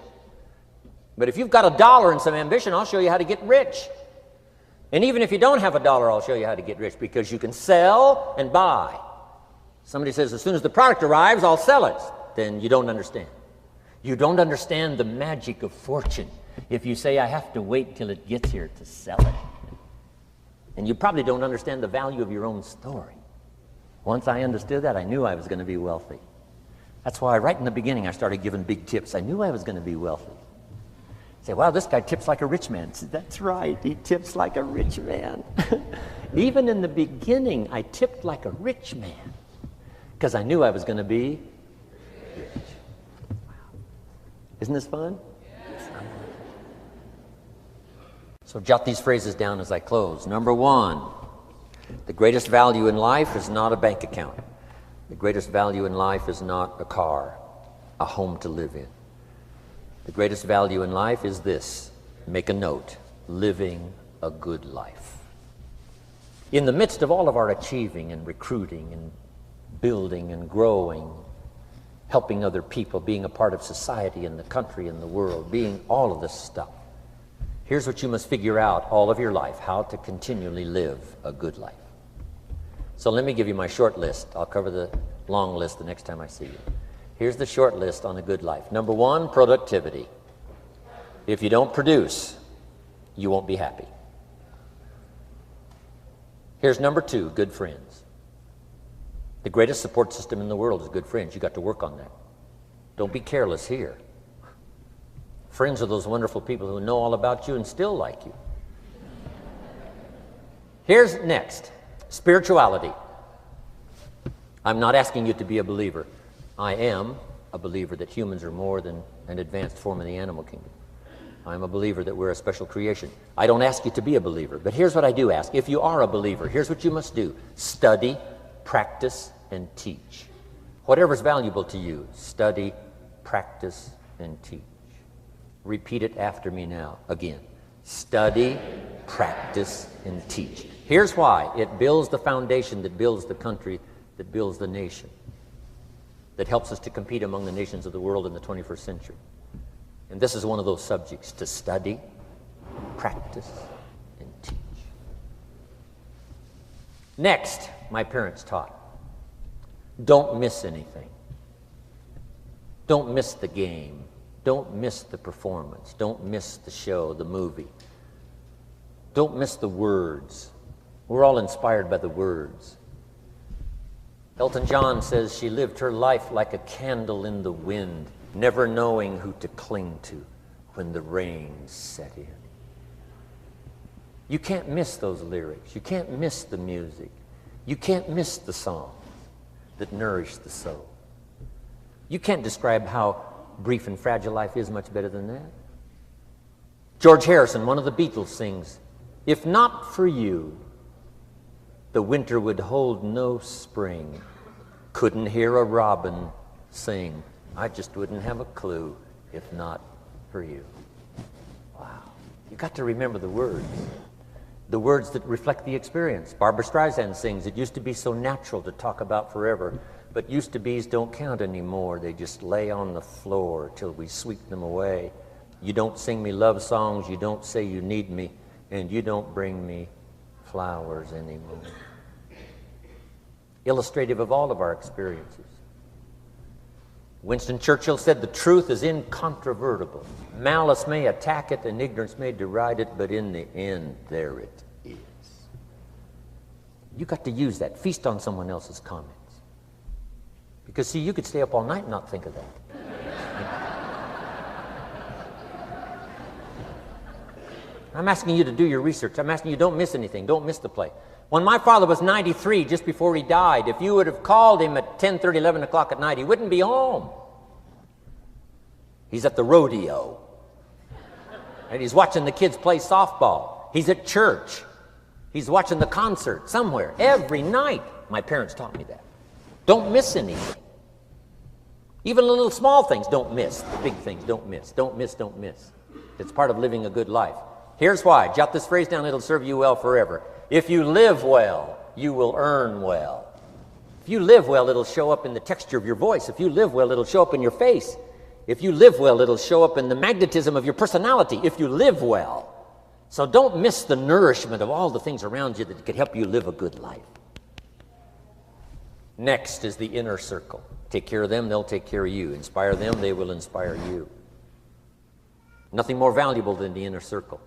But if you've got $1 and some ambition, I'll show you how to get rich. And even if you don't have $1, I'll show you how to get rich, because you can sell and buy. Somebody says, as soon as the product arrives, I'll sell it. Then you don't understand. You don't understand the magic of fortune if you say, I have to wait till it gets here to sell it. And you probably don't understand the value of your own story. Once I understood that, I knew I was going to be wealthy. That's why right in the beginning I started giving big tips. I knew I was going to be wealthy. Say, wow, this guy tips like a rich man. Say, that's right, he tips like a rich man. Even in the beginning, I tipped like a rich man because I knew I was going to be rich. Wow. Isn't this fun? Yes. So jot these phrases down as I close. Number 1, the greatest value in life is not a bank account. The greatest value in life is not a car, a home to live in. The greatest value in life is this. Make a note. Living a good life. In the midst of all of our achieving and recruiting and building and growing, helping other people, being a part of society and the country and the world, being all of this stuff, here's what you must figure out all of your life, how to continually live a good life. So let me give you my short list. I'll cover the long list the next time I see you. Here's the short list on a good life. Number 1, productivity. If you don't produce, you won't be happy. Here's number 2, good friends. The greatest support system in the world is good friends. You got to work on that. Don't be careless here. Friends are those wonderful people who know all about you and still like you. Here's next, spirituality. I'm not asking you to be a believer. I am, a believer that humans are more than an advanced form of the animal kingdom. I'm a believer that we're a special creation. I don't ask you to be a believer, but here's what I do ask. If you are a believer, here's what you must do. Study, practice, and teach. Whatever's valuable to you, study, practice, and teach. Repeat it after me now, again. Study, practice, and teach. Here's why. It builds the foundation that builds the country, that builds the nation, that helps us to compete among the nations of the world in the 21st century. And this is one of those subjects, to study, practice, and teach. Next, my parents taught, don't miss anything. Don't miss the game. Don't miss the performance. Don't miss the show, the movie. Don't miss the words. We're all inspired by the words. Elton John says she lived her life like a candle in the wind, never knowing who to cling to when the rain set in. You can't miss those lyrics. You can't miss the music. You can't miss the songs that nourish the soul. You can't describe how brief and fragile life is much better than that. George Harrison, one of the Beatles, sings, "If not for you, the winter would hold no spring. Couldn't hear a robin sing. I just wouldn't have a clue if not for you." Wow. You got to remember the words that reflect the experience. Barbra Streisand sings, "It used to be so natural to talk about forever, but used to be's don't count anymore. They just lay on the floor till we sweep them away. You don't sing me love songs, you don't say you need me, and you don't bring me flowers anymore." Illustrative of all of our experiences. Winston Churchill said, "The truth is incontrovertible. Malice may attack it and ignorance may deride it, but in the end, there it is." You got to use that. Feast on someone else's comments. Because, see, you could stay up all night and not think of that. I'm asking you to do your research. I'm asking you, don't miss anything. Don't miss the play. When my father was 93, just before he died, if you would have called him at 10:30, 11 o'clock at night, he wouldn't be home. He's at the rodeo. And he's watching the kids play softball. He's at church. He's watching the concert somewhere. Every night. My parents taught me that. Don't miss anything. Even the little small things, don't miss. The big things, don't miss. Don't miss, don't miss. It's part of living a good life. Here's why. Jot this phrase down. It'll serve you well forever. If you live well, you will earn well. If you live well, it'll show up in the texture of your voice. If you live well, it'll show up in your face. If you live well, it'll show up in the magnetism of your personality. If you live well. So don't miss the nourishment of all the things around you that could help you live a good life. Next is the inner circle. Take care of them, they'll take care of you. Inspire them, they will inspire you. Nothing more valuable than the inner circle.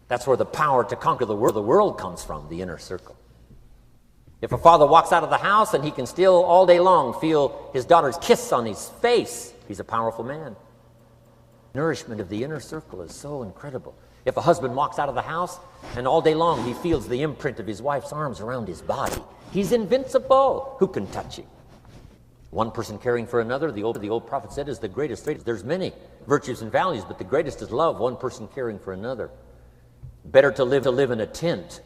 That's where the power to conquer the world comes from, the inner circle. If a father walks out of the house and he can still all day long feel his daughter's kiss on his face, he's a powerful man. Nourishment of the inner circle is so incredible. If a husband walks out of the house and all day long he feels the imprint of his wife's arms around his body, he's invincible. Who can touch him? One person caring for another, the old prophet said, is the greatest. There's many virtues and values, but the greatest is love, one person caring for another. Better to live in a tent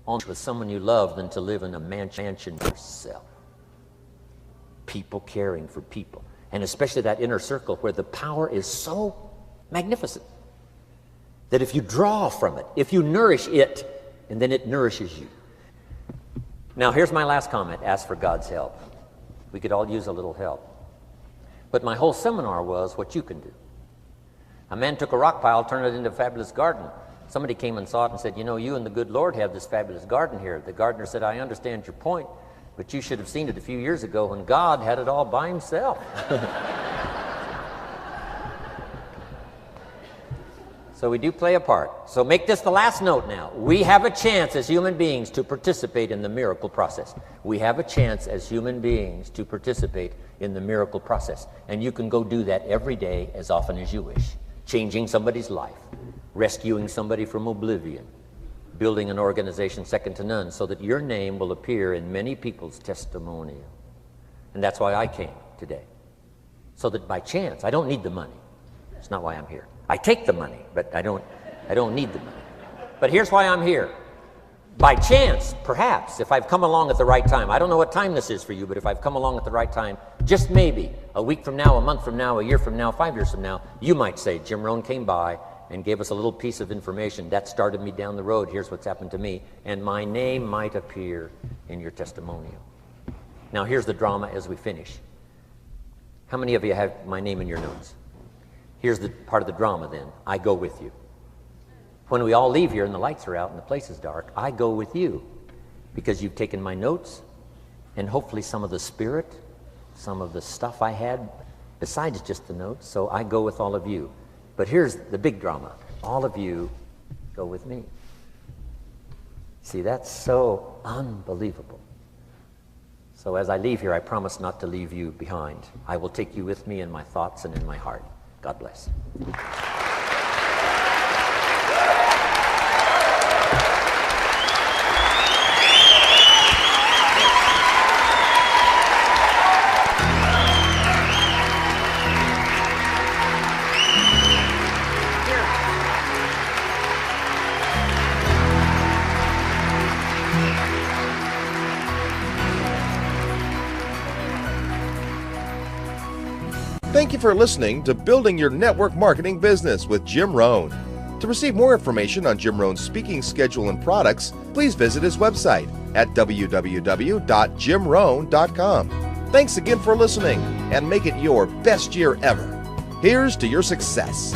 with someone you love than to live in a mansion yourself. People caring for people. And especially that inner circle where the power is so magnificent that if you draw from it, if you nourish it, and then it nourishes you. Now here's my last comment. Ask for God's help. We could all use a little help. But my whole seminar was what you can do. A man took a rock pile, turned it into a fabulous garden. Somebody came and saw it and said, "You know, you and the good Lord have this fabulous garden here." The gardener said, "I understand your point, but you should have seen it a few years ago when God had it all by himself." So we do play a part. So make this the last note now. We have a chance as human beings to participate in the miracle process. We have a chance as human beings to participate in the miracle process. And you can go do that every day as often as you wish. Changing somebody's life. Rescuing somebody from oblivion, building an organization second to none so that your name will appear in many people's testimonial. And that's why I came today. so that by chance, I don't need the money. It's not why I'm here. I take the money, but I don't need the money. But here's why I'm here. By chance, perhaps, if I've come along at the right time, I don't know what time this is for you, but if I've come along at the right time, just maybe, a week from now, a month from now, a year from now, 5 years from now, you might say, Jim Rohn came by and gave us a little piece of information. That started me down the road. Here's what's happened to me. And my name might appear in your testimonial. Now, here's the drama as we finish. How many of you have my name in your notes? Here's the part of the drama then. I go with you. When we all leave here and the lights are out and the place is dark, I go with you because you've taken my notes and hopefully some of the spirit, some of the stuff I had besides just the notes. So I go with all of you. But here's the big drama. All of you go with me. See, that's so unbelievable. So as I leave here, I promise not to leave you behind. I will take you with me in my thoughts and in my heart. God bless. Thank you for listening to Building Your Network Marketing Business with Jim Rohn. To receive more information on Jim Rohn's speaking schedule and products, please visit his website at www.jimrohn.com. Thanks again for listening, and make it your best year ever. Here's to your success.